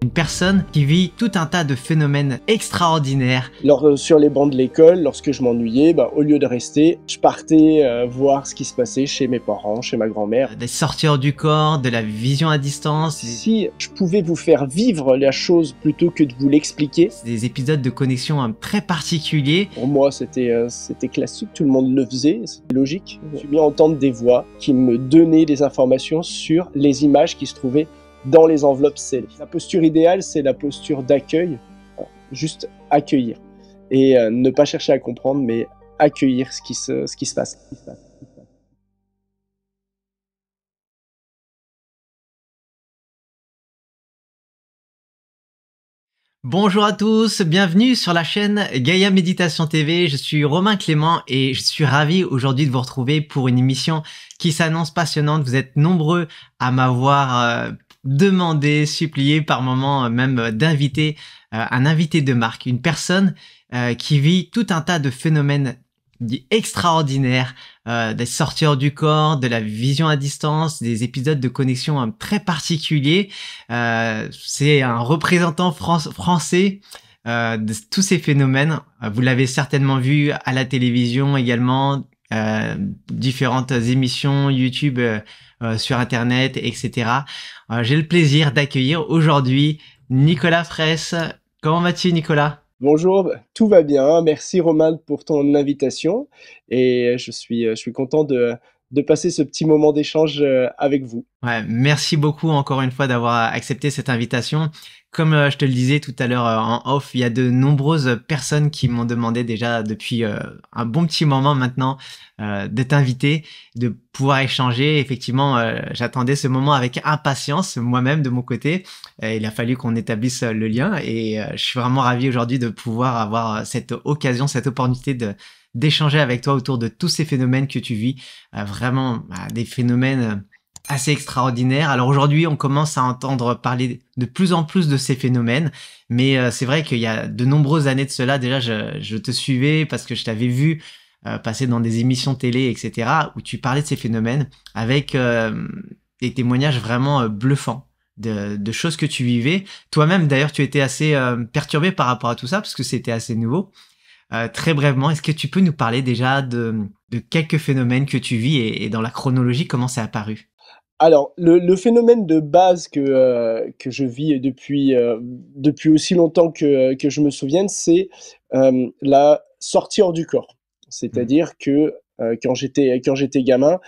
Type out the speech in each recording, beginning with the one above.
Une personne qui vit tout un tas de phénomènes extraordinaires. Sur les bancs de l'école, lorsque je m'ennuyais, au lieu de rester, je partais voir ce qui se passait chez mes parents, chez ma grand-mère. Des sorties hors du corps, de la vision à distance. Si je pouvais vous faire vivre la chose plutôt que de vous l'expliquer. Des épisodes de connexion très particuliers. Pour moi, c'était classique, tout le monde le faisait, c'était logique. Je suis bien entendre des voix qui me donnaient des informations sur les images qui se trouvaient dans les enveloppes scellées. La posture idéale, c'est la posture d'accueil, juste accueillir. Et ne pas chercher à comprendre, mais accueillir ce qui se passe. Bonjour à tous, bienvenue sur la chaîne Gaïa Méditation TV. Je suis Romain Clément et je suis ravi aujourd'hui de vous retrouver pour une émission qui s'annonce passionnante. Vous êtes nombreux à m'avoir demandé, supplié par moments même d'inviter un invité de marque, une personne qui vit tout un tas de phénomènes extraordinaires, des sorties hors du corps, de la vision à distance, des épisodes de connexion très particuliers. C'est un représentant français de tous ces phénomènes. Vous l'avez certainement vu à la télévision également, différentes émissions YouTube, sur Internet, etc. J'ai le plaisir d'accueillir aujourd'hui Nicolas Fraisse. Comment vas-tu, Nicolas ? Bonjour, tout va bien. Merci Romain pour ton invitation et je suis content de passer ce petit moment d'échange avec vous. Ouais, merci beaucoup encore une fois d'avoir accepté cette invitation. Comme je te le disais tout à l'heure en off, il y a de nombreuses personnes qui m'ont demandé déjà depuis un bon petit moment maintenant de t'inviter, de pouvoir échanger. Effectivement, j'attendais ce moment avec impatience moi-même de mon côté. Il a fallu qu'on établisse le lien et je suis vraiment ravi aujourd'hui de pouvoir avoir cette occasion, cette opportunité d'échanger avec toi autour de tous ces phénomènes que tu vis. Vraiment des phénomènes assez extraordinaire. Alors aujourd'hui, on commence à entendre parler de plus en plus de ces phénomènes, mais c'est vrai qu'il y a de nombreuses années de cela, déjà, je te suivais parce que je t'avais vu passer dans des émissions télé, etc., où tu parlais de ces phénomènes avec des témoignages vraiment bluffants de choses que tu vivais. Toi-même, d'ailleurs, tu étais assez perturbé par rapport à tout ça, parce que c'était assez nouveau. Très brièvement, est-ce que tu peux nous parler déjà de quelques phénomènes que tu vis et dans la chronologie, comment c'est apparu ? Alors, le phénomène de base que je vis depuis aussi longtemps que je me souvienne, c'est la sortie hors du corps. C'est-à-dire que quand j'étais gamin,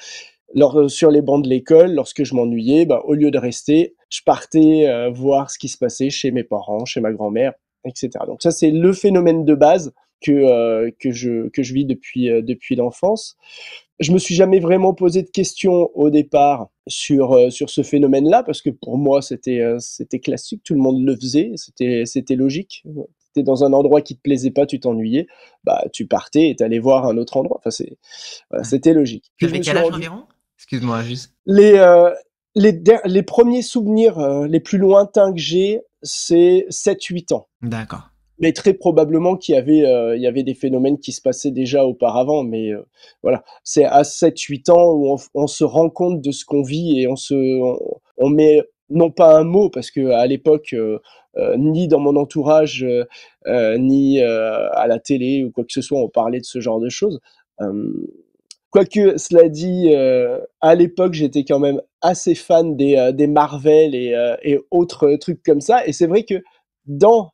sur les bancs de l'école, lorsque je m'ennuyais, au lieu de rester, je partais voir ce qui se passait chez mes parents, chez ma grand-mère, etc. Donc ça, c'est le phénomène de base que je vis depuis l'enfance. Je me suis jamais vraiment posé de questions au départ sur ce phénomène-là, parce que pour moi, c'était classique, tout le monde le faisait, c'était logique. T'es dans un endroit qui te plaisait pas, tu t'ennuyais, tu partais et t'allais voir un autre endroit. Enfin, voilà, c'était logique. Tu avais quel âge environ ? Excuse-moi, juste. Les premiers souvenirs les plus lointains que j'ai, c'est 7-8 ans. D'accord. Mais très probablement qu'il y avait des phénomènes qui se passaient déjà auparavant, mais voilà. C'est à 7-8 ans où on se rend compte de ce qu'on vit et on met non pas un mot, parce que à l'époque, ni dans mon entourage, ni à la télé ou quoi que ce soit, on parlait de ce genre de choses. Quoique, cela dit, à l'époque, j'étais quand même assez fan des Marvel et autres trucs comme ça. Et c'est vrai que dans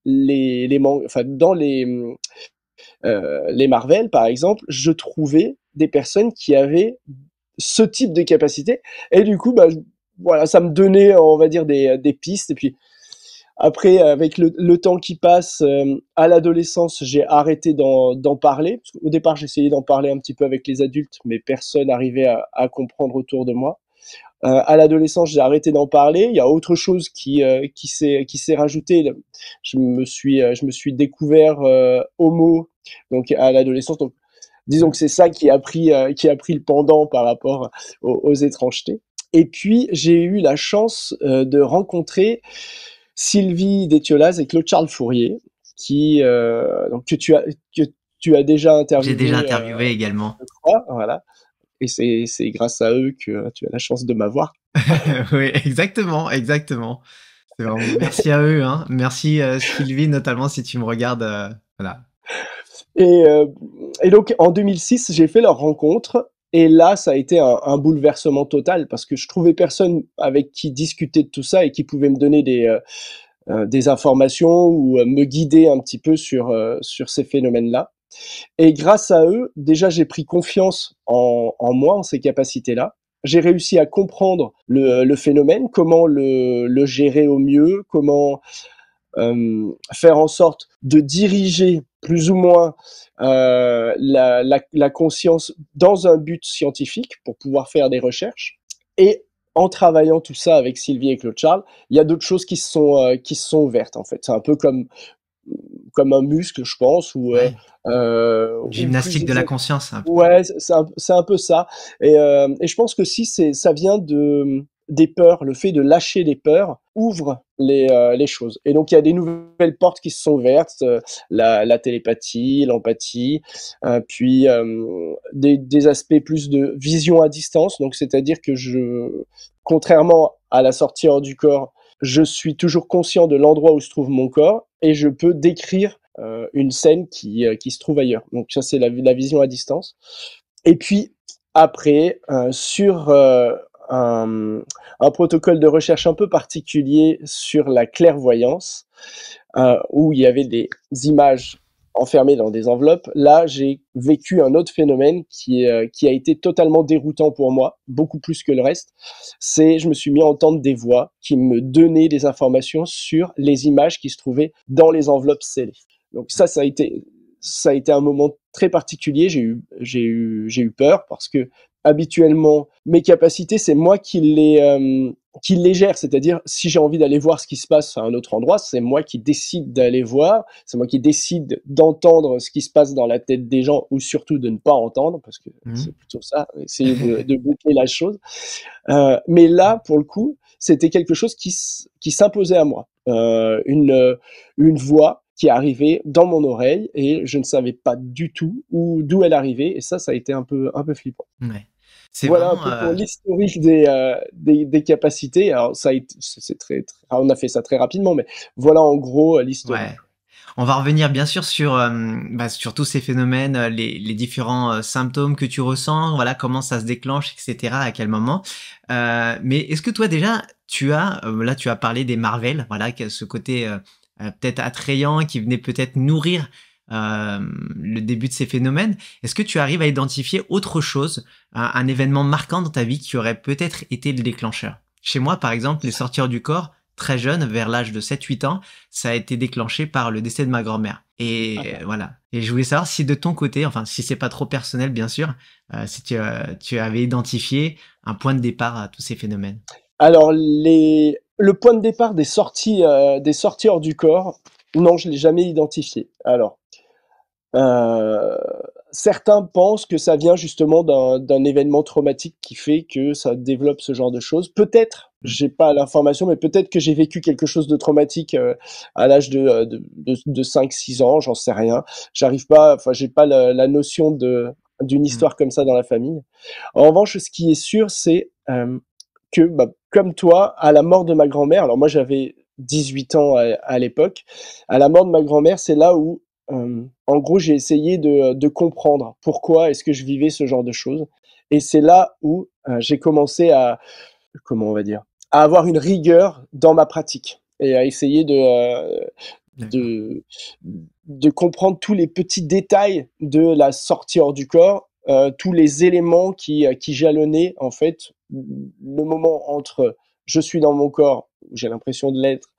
dans les Marvel, par exemple, je trouvais des personnes qui avaient ce type de capacité. Et du coup, voilà, ça me donnait, on va dire, des pistes. Et puis après, avec le temps qui passe, à l'adolescence, j'ai arrêté d'en parler. Au départ, j'essayais d'en parler un petit peu avec les adultes, mais personne n'arrivait à comprendre autour de moi. À l'adolescence, j'ai arrêté d'en parler. Il y a autre chose qui s'est rajouté. Je me suis découvert homo, donc à l'adolescence. Donc, disons que c'est ça qui a pris le pendant par rapport aux étrangetés. Et puis, j'ai eu la chance de rencontrer Sylvie Détiolaz et Claude Charles Fourier, donc que tu as déjà interviewé. J'ai déjà interviewé également. Je crois, voilà. Et c'est grâce à eux que tu as la chance de m'avoir. Oui, exactement, exactement. C'est vraiment merci à eux, hein. Merci, Sylvie, notamment si tu me regardes, voilà. Et, euh, et donc en 2006, j'ai fait leur rencontre. Et là, ça a été un bouleversement total parce que je trouvais personne avec qui discuter de tout ça et qui pouvait me donner des informations ou me guider un petit peu sur ces phénomènes-là. Et grâce à eux, déjà, j'ai pris confiance en moi, en ces capacités-là. J'ai réussi à comprendre le phénomène, comment le gérer au mieux, comment faire en sorte de diriger plus ou moins la conscience dans un but scientifique pour pouvoir faire des recherches. Et en travaillant tout ça avec Sylvie et Claude Charles, il y a d'autres choses qui se sont ouvertes en fait. C'est un peu comme un muscle, je pense, Ouais, ou plus gymnastique de la exact. conscience un peu. Ouais, c'est un peu ça. Et je pense que si ça vient des peurs, le fait de lâcher les peurs ouvre les choses. Et donc il y a des nouvelles portes qui se sont ouvertes, la télépathie, l'empathie, puis des aspects plus de vision à distance. Donc c'est-à-dire que contrairement à la sortie hors du corps, je suis toujours conscient de l'endroit où se trouve mon corps et je peux décrire une scène qui se trouve ailleurs. Donc ça, c'est la vision à distance. Et puis, après, sur un protocole de recherche un peu particulier sur la clairvoyance, où il y avait des images enfermées dans des enveloppes, là, j'ai vécu un autre phénomène qui a été totalement déroutant pour moi, beaucoup plus que le reste. Je me suis mis à entendre des voix qui me donnaient des informations sur les images qui se trouvaient dans les enveloppes scellées. Donc ça a été un moment très particulier. J'ai eu peur parce que habituellement, mes capacités, c'est moi qui les gère. C'est-à-dire, si j'ai envie d'aller voir ce qui se passe à un autre endroit, c'est moi qui décide d'aller voir. C'est moi qui décide d'entendre ce qui se passe dans la tête des gens ou surtout de ne pas entendre parce que Mmh. c'est plutôt ça, essayer de boucler la chose. Mais là, pour le coup, c'était quelque chose qui s'imposait à moi. Une voix qui arrivait dans mon oreille et je ne savais pas du tout d'où elle arrivait. Et ça a été un peu flippant. Ouais. C'est Voilà un vraiment, peu pour l'historique des capacités. Alors ça a été, on a fait ça très rapidement, mais voilà en gros l'historique. ouais. On va revenir bien sûr sur, sur tous ces phénomènes, les différents, symptômes que tu ressens, voilà, comment ça se déclenche et cetera, à quel moment. Mais est-ce que toi déjà, tu as, là tu as parlé des Marvel, voilà, que ce côté, peut-être attrayant qui venait peut-être nourrir, le début de ces phénomènes. Est-ce que tu arrives à identifier autre chose, un événement marquant dans ta vie qui aurait peut-être été le déclencheur? Chez moi, par exemple, les sorties hors du corps, très jeune, vers l'âge de 7-8 ans, ça a été déclenché par le décès de ma grand-mère. Et voilà. Et je voulais savoir si de ton côté, enfin si c'est pas trop personnel bien sûr, si tu avais identifié un point de départ à tous ces phénomènes. Alors le point de départ des sorties hors du corps, non, je l'ai jamais identifié. Alors Euh, certains pensent que ça vient justement d'un événement traumatique qui fait que ça développe ce genre de choses. Peut-être, Mm. j'ai pas l'information, mais peut-être que j'ai vécu quelque chose de traumatique à l'âge de 5-6 ans, j'en sais rien. J'arrive pas, enfin, j'ai pas la notion d'une Mm. histoire comme ça dans la famille. En revanche, ce qui est sûr, c'est que, bah, comme toi, à la mort de ma grand-mère, alors moi j'avais 18 ans à l'époque, à la mort de ma grand-mère, c'est là où en gros, j'ai essayé de comprendre pourquoi est-ce que je vivais ce genre de choses. Et c'est là où j'ai commencé comment on va dire, à avoir une rigueur dans ma pratique et à essayer D'accord. de, de comprendre tous les petits détails de la sortie hors du corps, tous les éléments qui jalonnaient en fait le moment entre je suis dans mon corps, où j'ai l'impression de l'être,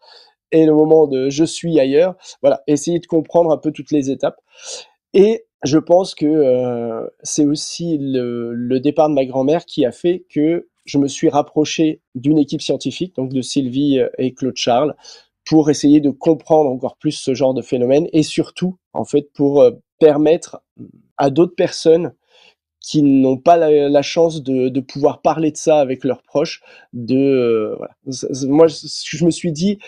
et le moment de je suis ailleurs. Voilà, essayer de comprendre un peu toutes les étapes. Et je pense que c'est aussi le départ de ma grand-mère qui a fait que je me suis rapproché d'une équipe scientifique, donc de Sylvie et Claude Charles, pour essayer de comprendre encore plus ce genre de phénomène et surtout, en fait, pour permettre à d'autres personnes qui n'ont pas la chance de pouvoir parler de ça avec leurs proches, voilà. Moi, je me suis dit,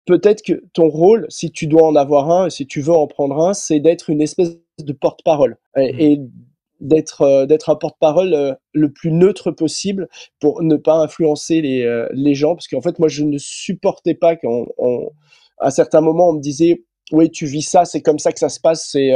peut-être que ton rôle, si tu dois en avoir un, si tu veux en prendre un, c'est d'être une espèce de porte-parole. Mm. d'être un porte-parole le plus neutre possible pour ne pas influencer les gens, parce qu'en fait moi je ne supportais pas à certains moments on me disait oui tu vis ça, c'est comme ça que ça se passe, c'est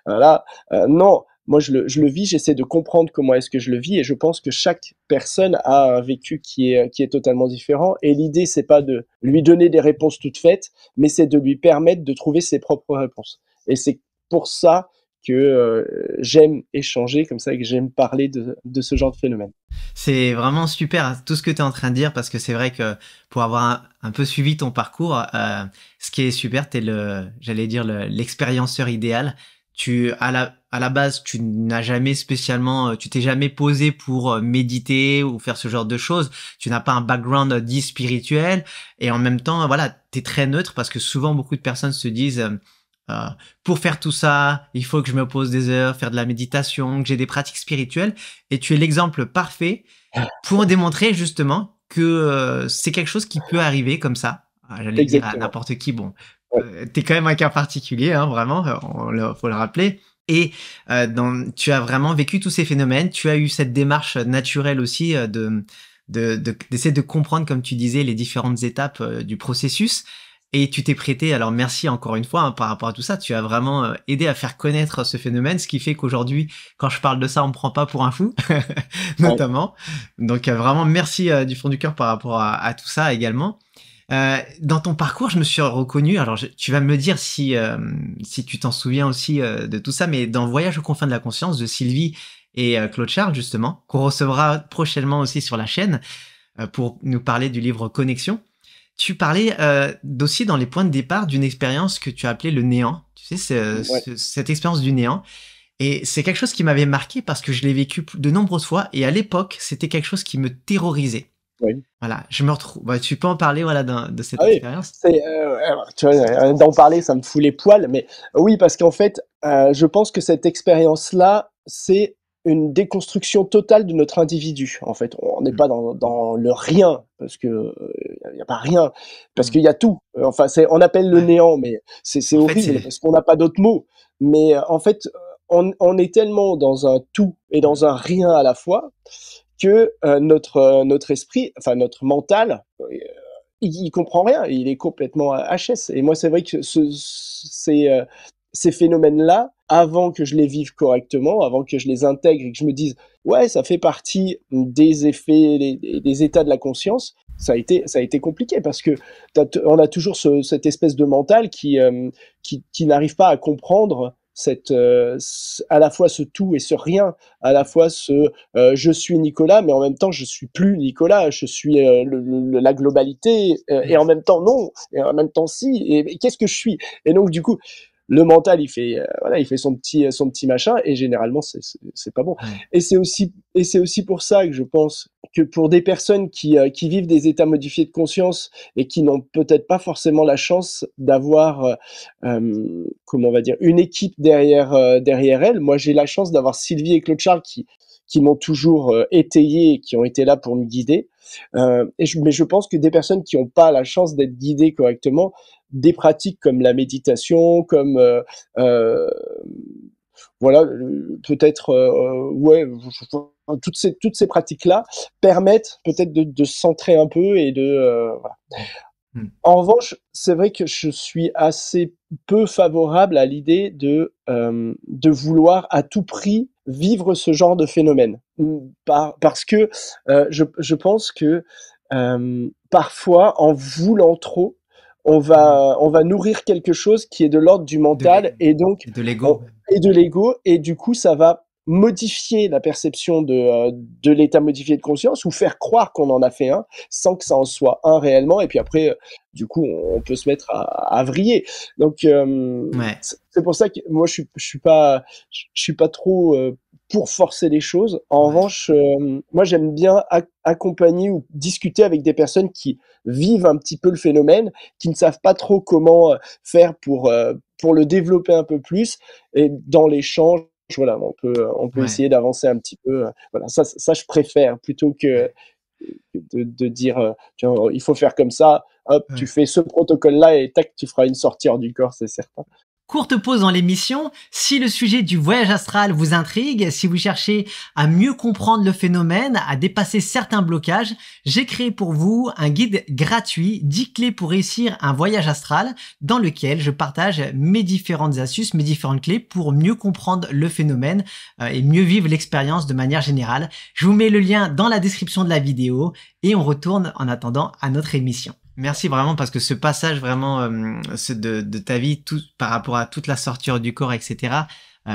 voilà. Non, moi je le vis, j'essaie de comprendre comment est-ce que je le vis, et je pense que chaque personne a un vécu qui est totalement différent, et l'idée c'est pas de lui donner des réponses toutes faites, mais c'est de lui permettre de trouver ses propres réponses. Et c'est pour ça que j'aime échanger comme ça et que j'aime parler de ce genre de phénomène. C'est vraiment super hein, tout ce que tu es en train de dire parce que c'est vrai que pour avoir un peu suivi ton parcours, ce qui est super, t'es j'allais dire l'expérienceur idéal. À la base, tu n'as jamais spécialement, tu t'es jamais posé pour méditer ou faire ce genre de choses. Tu n'as pas un background dit spirituel et en même temps, voilà, t'es très neutre parce que souvent beaucoup de personnes se disent euh, pour faire tout ça, il faut que je me pose des heures, faire de la méditation, que j'ai des pratiques spirituelles. Et tu es l'exemple parfait pour démontrer justement que c'est quelque chose qui peut arriver comme ça. J'allais dire à Exactement. n'importe qui. Bon, Ouais. t'es quand même un cas particulier, hein, vraiment. Faut le rappeler. Et tu as vraiment vécu tous ces phénomènes. Tu as eu cette démarche naturelle aussi d'essayer de comprendre, comme tu disais, les différentes étapes du processus. Et tu t'es prêté, alors merci encore une fois hein, par rapport à tout ça, tu as vraiment aidé à faire connaître ce phénomène, ce qui fait qu'aujourd'hui, quand je parle de ça, on me prend pas pour un fou, Ouais. notamment. Donc vraiment merci du fond du cœur par rapport à tout ça également. Dans ton parcours, je me suis reconnu, alors tu vas me dire si tu t'en souviens aussi de tout ça, mais dans Voyage aux confins de la conscience de Sylvie et Claude Charles, justement, qu'on recevra prochainement aussi sur la chaîne pour nous parler du livre Connexion. Tu parlais aussi dans les points de départ d'une expérience que tu as appelée le néant. Tu sais, Ouais. cette expérience du néant. Et c'est quelque chose qui m'avait marqué parce que je l'ai vécu de nombreuses fois. Et à l'époque, c'était quelque chose qui me terrorisait. Ouais. Voilà, je me retrouve. Bah, tu peux en parler, voilà, de cette Ah oui, expérience. c'est alors, tu vois, d'en parler, ça me fout les poils, mais oui, parce qu'en fait, je pense que cette expérience-là, c'est une déconstruction totale de notre individu. En fait, on n'est Mm, pas dans le rien, parce que y a pas rien, parce mm. qu'il y a tout. Enfin, on appelle le Ouais. néant, mais c'est En fait, horrible c'est. parce qu'on n'a pas d'autres mots. Mais en fait, on est tellement dans un tout et Mm, dans un rien à la fois que notre esprit, enfin notre mental, il comprend rien, il est complètement HS. Et moi, c'est vrai que ces phénomènes-là, avant que je les vive correctement, avant que je les intègre et que je me dise, ouais, ça fait partie des effets, des états de la conscience, ça a été compliqué parce que on a toujours cette espèce de mental qui n'arrive pas à comprendre à la fois ce tout et ce rien, à la fois je suis Nicolas, mais en même temps je suis plus Nicolas, je suis la globalité, et en ex- même temps non, et en même temps si, et qu'est-ce que je suis? Et donc du coup, le mental voilà, il fait son petit machin, et généralement c'est pas bon. ouais. Et c'est aussi pour ça que je pense que pour des personnes qui vivent des états modifiés de conscience et qui n'ont peut-être pas forcément la chance d'avoir comment on va dire, une équipe derrière elle. Moi, j'ai la chance d'avoir Sylvie et Claude Charles qui m'ont toujours étayé et qui ont été là pour me guider. Mais je pense que des personnes qui n'ont pas la chance d'être guidées correctement, des pratiques comme la méditation, comme euh, voilà, peut-être ouais, toutes ces pratiques-là permettent peut-être de se centrer un peu et voilà. Mm. En revanche, c'est vrai que je suis assez peu favorable à l'idée de vouloir à tout prix vivre ce genre de phénomène. Parce que je pense que parfois, en voulant trop, Mm. on va nourrir quelque chose qui est de l'ordre du De l'é- mental, et donc de l'ego. et de l'ego, et du coup, ça va modifier la perception de l'état modifié de conscience, ou faire croire qu'on en a fait un sans que ça en soit un réellement, et puis après du coup on peut se mettre à vriller. Donc Ouais. c'est pour ça que moi je suis pas trop pour forcer les choses. En Ouais. revanche, moi j'aime bien accompagner ou discuter avec des personnes qui vivent un petit peu le phénomène, qui ne savent pas trop comment faire pour le développer un peu plus, et dans l'échange, voilà, on peut Ouais. essayer d'avancer un petit peu. Voilà, ça je préfère plutôt que Ouais. de dire tiens, il faut faire comme ça, hop, tu Ouais. fais ce protocole-là et tac, tu feras une sortie hors du corps, c'est certain. Courte pause dans l'émission. Si le sujet du voyage astral vous intrigue, si vous cherchez à mieux comprendre le phénomène, à dépasser certains blocages, j'ai créé pour vous un guide gratuit, 10 clés pour réussir un voyage astral, dans lequel je partage mes différentes astuces, mes différentes clés pour mieux comprendre le phénomène et mieux vivre l'expérience de manière générale. Je vous mets le lien dans la description de la vidéo et on retourne en attendant à notre émission. Merci vraiment parce que ce passage vraiment de ta vie, tout par rapport à toute la sortie hors du corps, etc.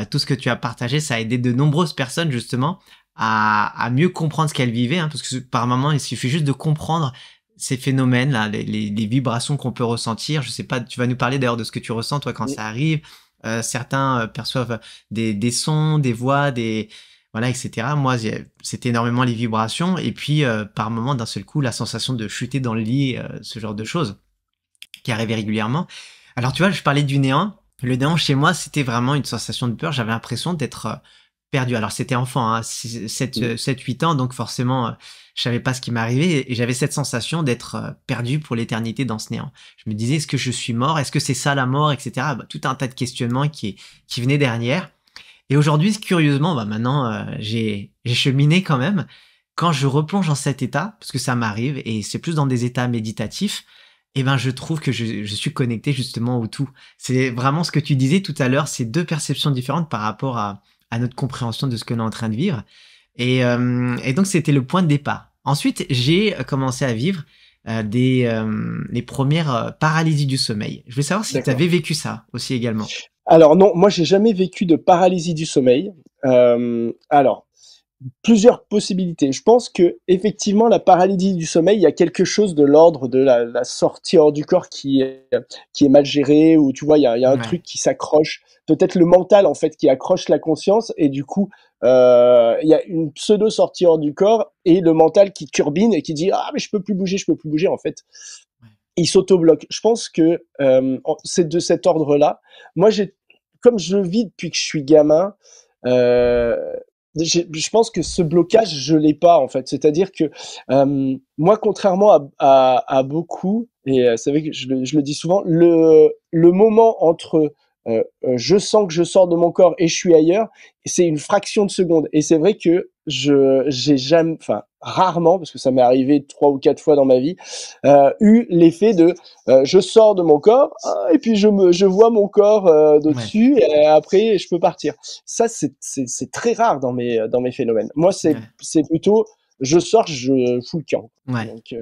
Tout ce que tu as partagé, ça a aidé de nombreuses personnes justement à mieux comprendre ce qu'elles vivaient, hein, parce que par moment, il suffit juste de comprendre ces phénomènes-là, les vibrations qu'on peut ressentir. Je sais pas, tu vas nous parler d'ailleurs de ce que tu ressens toi quand ça arrive. Certains perçoivent des sons, des voix, voilà, etc. Moi, c'était énormément les vibrations et puis par moment, d'un seul coup, la sensation de chuter dans le lit, ce genre de choses qui arrivait régulièrement. Alors, tu vois, je parlais du néant. Le néant chez moi, c'était vraiment une sensation de peur. J'avais l'impression d'être perdu. Alors, c'était enfant, hein, 7-8 ans, donc forcément, je savais pas ce qui m'arrivait et j'avais cette sensation d'être perdu pour l'éternité dans ce néant. Je me disais, est-ce que je suis mort? Est-ce que c'est ça la mort, etc. Bah, tout un tas de questionnements qui venaient derrière. Et aujourd'hui, curieusement, bah maintenant, j'ai cheminé quand même. Quand je replonge dans cet état, parce que ça m'arrive, et c'est plus dans des états méditatifs, eh ben, je trouve que je suis connecté justement au tout. C'est vraiment ce que tu disais tout à l'heure, c'est deux perceptions différentes par rapport à notre compréhension de ce que l'on est en train de vivre. Et donc, c'était le point de départ. Ensuite, j'ai commencé à vivre les premières paralysies du sommeil. Je voulais savoir si tu avais vécu ça aussi également. Alors non, moi j'ai jamais vécu de paralysie du sommeil. Alors, plusieurs possibilités. Je pense que effectivement la paralysie du sommeil, il y a quelque chose de l'ordre de la sortie hors du corps qui est mal gérée, ou tu vois, il y a un truc qui s'accroche. Peut-être le mental en fait qui accroche la conscience et du coup il y a une pseudo sortie hors du corps et le mental qui turbine et qui dit ah mais je peux plus bouger en fait. Il s'auto-bloque. Je pense que c'est de cet ordre-là. Moi, comme je vis depuis que je suis gamin, je pense que ce blocage, je l'ai pas en fait. C'est-à-dire que moi, contrairement à beaucoup, et c'est vrai que je le dis souvent, le moment entre je sens que je sors de mon corps et je suis ailleurs, c'est une fraction de seconde. Et c'est vrai que j'ai jamais, enfin rarement, parce que ça m'est arrivé 3 ou 4 fois dans ma vie, eu l'effet de je sors de mon corps et puis je vois mon corps de dessus et après je peux partir. Ça c'est très rare dans mes phénomènes. Moi c'est plutôt je sors, je fous le camp. Donc,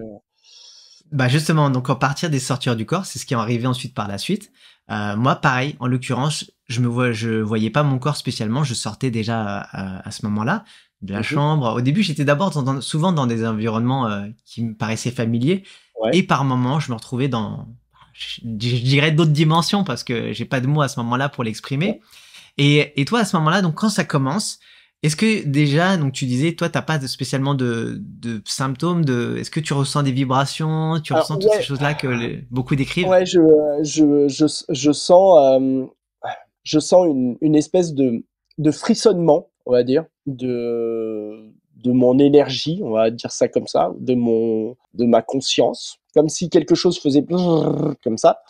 bah justement, donc à partir des sorties du corps, c'est ce qui est arrivé ensuite par la suite. Moi, pareil, en l'occurrence, je voyais pas mon corps spécialement. Je sortais déjà à ce moment-là de la chambre. Au début, j'étais d'abord souvent dans des environnements qui me paraissaient familiers, et par moments, je me retrouvais dans, je dirais d'autres dimensions parce que j'ai pas de mots à ce moment-là pour l'exprimer. Et toi, à ce moment-là, donc quand ça commence, est-ce que déjà, donc tu disais, toi, t'as pas spécialement de symptômes est-ce que tu ressens des vibrations, tu ressens toutes ces choses-là que beaucoup décrivent? Ouais, je sens une espèce de frissonnement, on va dire, de mon énergie, on va dire ça comme ça, de ma conscience, comme si quelque chose faisait comme ça.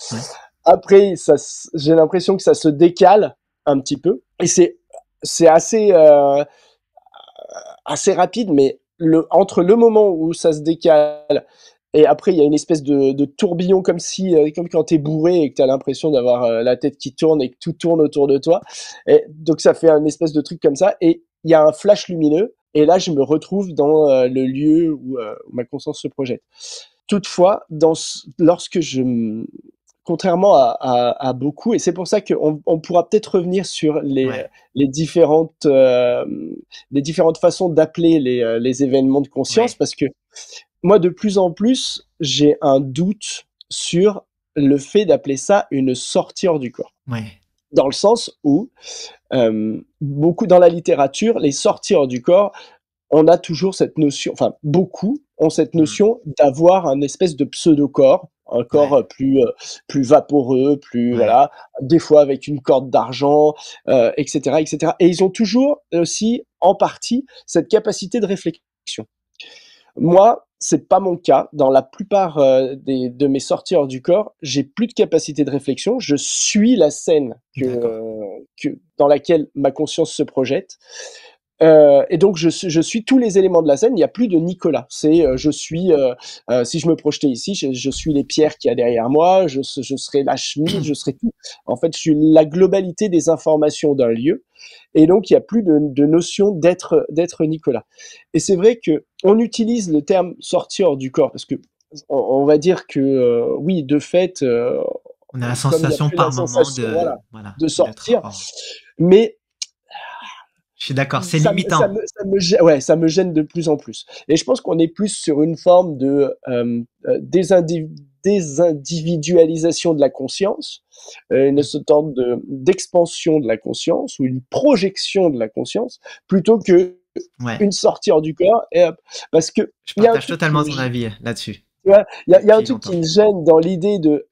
Après, j'ai l'impression que ça se décale un petit peu, et c'est assez rapide, mais entre le moment où ça se décale et après il y a une espèce de tourbillon comme quand t'es bourré et que t'as l'impression d'avoir la tête qui tourne et que tout tourne autour de toi, et donc ça fait un espèce de truc comme ça, et il y a un flash lumineux et là je me retrouve dans le lieu où ma conscience se projette. Toutefois, lorsque contrairement à beaucoup, et c'est pour ça qu'on pourra peut-être revenir sur les différentes façons d'appeler les événements de conscience, parce que moi, de plus en plus, j'ai un doute sur le fait d'appeler ça une sortie hors du corps. Dans le sens où, beaucoup dans la littérature, les sorties hors du corps, on a toujours cette notion, enfin beaucoup ont cette notion d'avoir un espèce de pseudo-corps, un corps plus vaporeux, plus voilà, des fois avec une corde d'argent, etc., etc. Et ils ont toujours aussi, en partie, cette capacité de réflexion. Moi, c'est pas mon cas. Dans la plupart de mes sorties hors du corps, j'ai plus de capacité de réflexion. Je suis la scène D'accord. dans laquelle ma conscience se projette. Et donc je suis tous les éléments de la scène. Il n'y a plus de Nicolas. C'est je suis si je me projetais ici, je suis les pierres qu'il y a derrière moi. Je serai la chemise, je serai tout. En fait, je suis la globalité des informations d'un lieu. Et donc il n'y a plus de notion d'être Nicolas. Et c'est vrai que on utilise le terme sortir hors du corps parce que on va dire que oui, de fait, On a la comme il n'y a sensation plus la par moment sensation, de, voilà, voilà, de d'être sortir, hors. mais Je suis d'accord, c'est limitant. ouais, ça me gêne de plus en plus. Et je pense qu'on est plus sur une forme de désindividualisation de la conscience, une sorte d'expansion de la conscience ou une projection de la conscience, plutôt que Ouais, une sortie hors du corps. Et hop. Parce que je il y a un partage truc qui totalement me ton avis là-dessus tu vois, il y a un depuis truc longtemps. qui me gêne dans l'idée de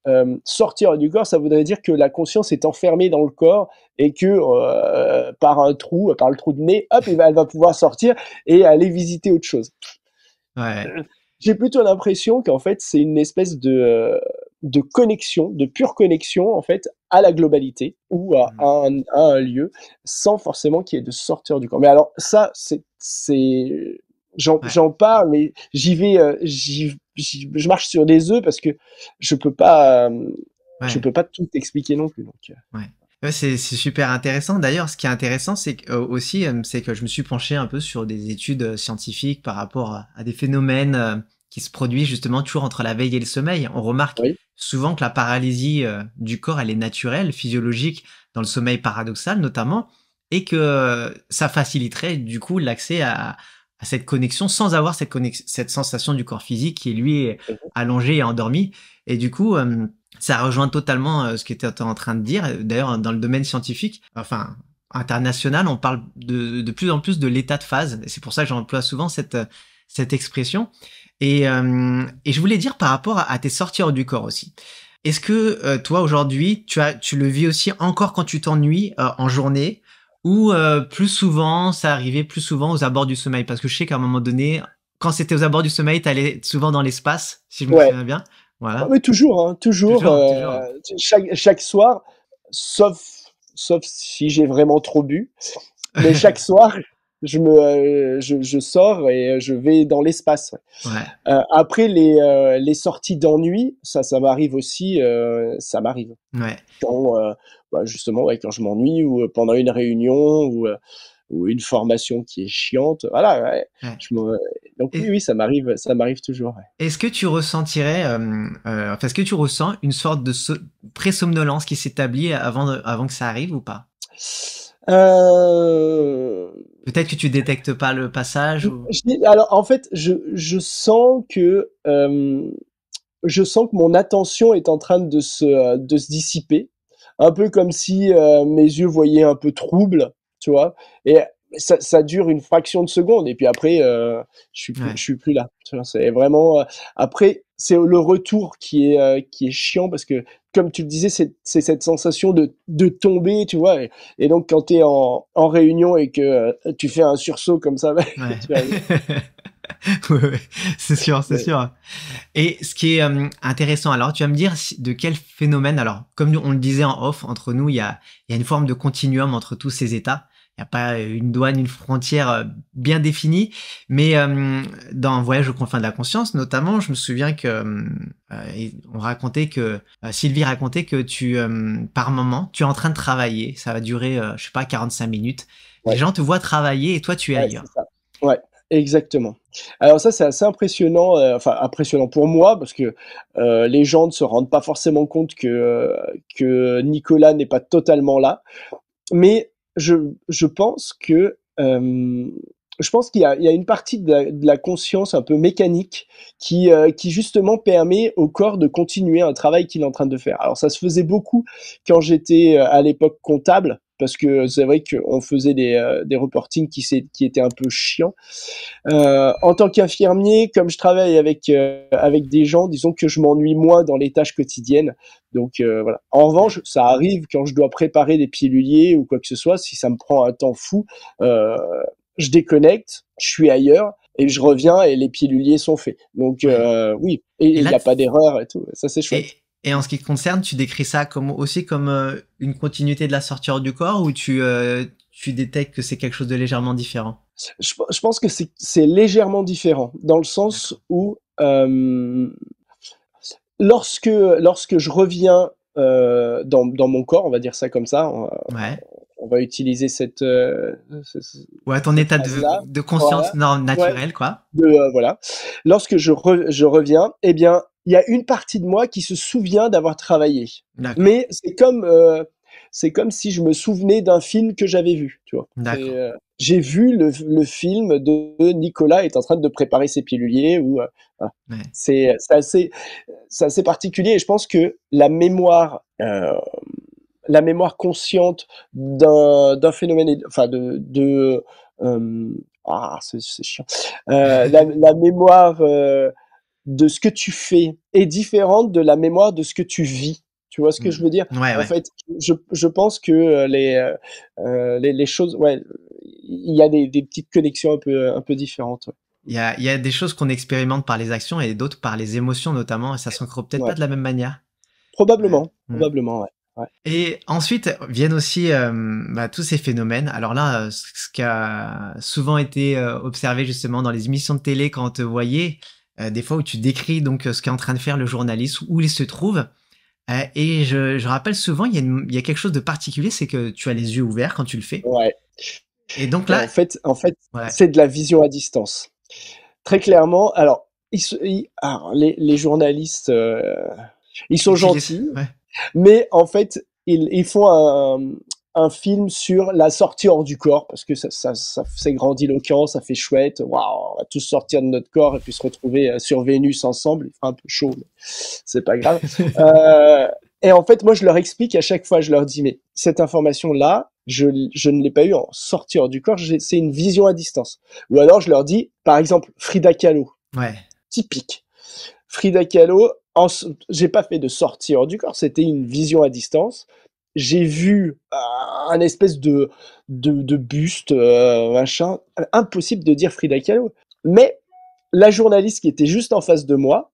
sortir du corps, ça voudrait dire que la conscience est enfermée dans le corps et que par un trou, par le trou de nez, hop, elle va pouvoir sortir et aller visiter autre chose. Ouais. J'ai plutôt l'impression qu'en fait c'est une espèce de connexion, de pure connexion en fait à la globalité ou Mm. à un lieu, sans forcément qu'il y ait de sortir du corps. Mais alors ça, Ouais. j'en parle, mais je marche sur des œufs parce que je peux pas, je Ouais. peux pas tout expliquer non plus. Donc, Ouais. Ouais, c'est super intéressant. D'ailleurs, ce qui est intéressant, c'est que, aussi, c'est que je me suis penché un peu sur des études scientifiques par rapport à des phénomènes qui se produisent justement toujours entre la veille et le sommeil. On remarque oui, souvent que la paralysie du corps, elle est naturelle, physiologique, dans le sommeil paradoxal notamment, et que ça faciliterait du coup l'accès à cette connexion sans avoir cette sensation du corps physique qui, lui, est allongé et endormi. Et du coup, ça rejoint totalement ce que tu es en train de dire. D'ailleurs, dans le domaine scientifique, enfin international, on parle de plus en plus de l'état de phase. Et c'est pour ça que j'emploie souvent cette expression. Et je voulais dire par rapport à tes sorties hors du corps aussi. Est-ce que toi aujourd'hui, tu le vis aussi encore quand tu t'ennuies en journée ou plus souvent, ça arrivait plus souvent aux abords du sommeil? Parce que je sais qu'à un moment donné, quand c'était aux abords du sommeil, tu allais souvent dans l'espace, si je me ouais. souviens bien. Ah, Voilà. mais toujours, hein, toujours, Toujours, toujours. chaque soir, sauf sauf si j'ai vraiment trop bu. Mais chaque soir, je sors et je vais dans l'espace. Ouais. Ouais, Après les sorties d'ennui, ça m'arrive aussi, ça m'arrive. ouais, Quand, bah, justement, ouais, quand je m'ennuie ou pendant une réunion ou une formation qui est chiante, voilà, ouais. ouais. Je me donc oui, Et oui, ça m'arrive toujours, ouais. est-ce que tu ressentirais, enfin, est-ce que tu ressens une sorte de pré-somnolence qui s'établit avant que ça arrive ou pas? Heu, Peut-être que tu détectes pas le passage ou? alors en fait, je sens que mon attention est en train de se dissiper, un peu comme si mes yeux voyaient un peu trouble, tu vois. Et ça dure une fraction de seconde, et puis après, Ouais, je suis plus là. Tu vois, c'est vraiment. Après, c'est le retour qui est chiant parce que, comme tu le disais, c'est cette sensation de tomber, tu vois. Et donc, quand tu es en réunion et que tu fais un sursaut comme ça, ouais. tu vois, Ouais, ouais, c'est sûr, c'est mais- sûr. Et ce qui est intéressant, alors tu vas me dire de quel phénomène, alors comme on le disait en off, entre nous, il y a une forme de continuum entre tous ces états. Il n'y a pas une douane, une frontière bien définie, mais dans Voyage aux confins de la conscience, notamment, je me souviens que on racontait que Sylvie racontait que par moment, tu es en train de travailler, ça va durer, je sais pas, 45 minutes. Les ouais. gens te voient travailler et toi, tu es Ouais, c'est ailleurs. ça. Ouais, exactement. Alors ça, c'est assez impressionnant, enfin impressionnant pour moi parce que, les gens ne se rendent pas forcément compte que Nicolas n'est pas totalement là. Mais je pense que, je pense qu'il y a une partie de la conscience un peu mécanique qui justement permet au corps de continuer un travail qu'il est en train de faire. Alors ça se faisait beaucoup quand j'étais, à l'époque comptable, parce que c'est vrai qu'on faisait des reportings qui étaient un peu chiants. En tant qu'infirmier, comme je travaille avec des gens, disons que je m'ennuie moins dans les tâches quotidiennes. Donc voilà. En Ouais. revanche, ça arrive quand je dois préparer des piluliers ou quoi que ce soit, si ça me prend un temps fou, je déconnecte, je suis ailleurs. et je reviens et les piluliers sont faits. Donc Ouais. oui, et Et il là, n'y a pas d'erreur et tout. Ça c'est et, chouette. et en ce qui te concerne, tu décris ça comme aussi comme une continuité de la sortie hors du corps ou tu détectes que c'est quelque chose de légèrement différent? Je pense que c'est légèrement différent dans le sens D'accord. où lorsque je reviens dans mon corps, on va dire ça comme ça, Ouais. on va utiliser Ouais, ton cette état phrase-là. de conscience Voilà. Ouais. naturelle, quoi. Voilà. Lorsque je reviens, eh bien, il y a une partie de moi qui se souvient d'avoir travaillé. D'accord. Mais c'est comme si je me souvenais d'un film que j'avais vu, tu vois. D'accord. J'ai vu le film de Nicolas est en train de préparer ses piluliers ou voilà. Ouais. C'est assez particulier et je pense que la mémoire consciente d'un phénomène, enfin c'est chiant. La mémoire de ce que tu fais est différente de la mémoire de ce que tu vis. Tu vois ce que je veux dire? Ouais, En ouais. fait, je pense que les choses, ouais, il y a des petites connexions un peu différentes. Il y a des choses qu'on expérimente par les actions et d'autres par les émotions notamment, et ça s'ancre peut-être Ouais, pas de la même manière. Ouais. probablement, Mm. probablement, ouais. Ouais. Et ensuite viennent aussi tous ces phénomènes. Alors là, ce qui a souvent été observé justement dans les émissions de télé quand on te voyait, des fois où tu décris donc ce qu'est en train de faire le journaliste, où il se trouve. Et je rappelle souvent, il y a quelque chose de particulier, c'est que tu as les yeux ouverts quand tu le fais. Ouais. Et donc Et là, en fait, ouais, c'est de la vision à distance. Très clairement, alors, alors les journalistes, ils sont utilise, gentils, ouais, mais en fait, ils font un film sur la sortie hors du corps, parce que c'est grandiloquent, ça fait chouette. Waouh, on va tous sortir de notre corps et puis se retrouver sur Vénus ensemble. Il fera un peu chaud, mais c'est pas grave. Euh, et en fait, moi, je leur explique à chaque fois, je leur dis, mais cette information-là, je ne l'ai pas eu en sortie hors du corps, c'est une vision à distance. Ou alors, je leur dis, par exemple, Frida Kahlo, ouais, typique. Frida Kahlo, j'ai pas fait de sortie hors du corps, c'était une vision à distance. J'ai vu un espèce de buste, machin. Impossible de dire Frida Kahlo. Mais la journaliste qui était juste en face de moi,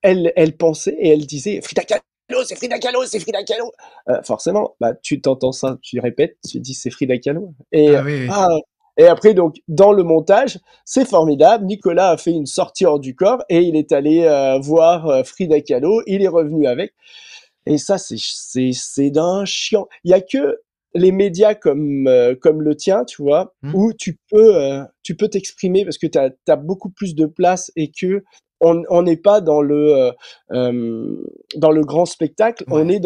elle pensait et elle disait Frida Kahlo, c'est Frida Kahlo, c'est Frida Kahlo. Forcément, bah, tu t'entends ça, tu répètes, tu dis c'est Frida Kahlo. ah oui, oui. Et après, donc, dans le montage, c'est formidable. Nicolas a fait une sortie hors du corps et il est allé voir Frida Kahlo. Il est revenu avec. Et ça, c'est d'un chiant. Il y a que les médias comme le tien, tu vois, Hmm, où tu peux t'exprimer parce que t'as beaucoup plus de place et que on n'est pas dans le grand spectacle. ouais,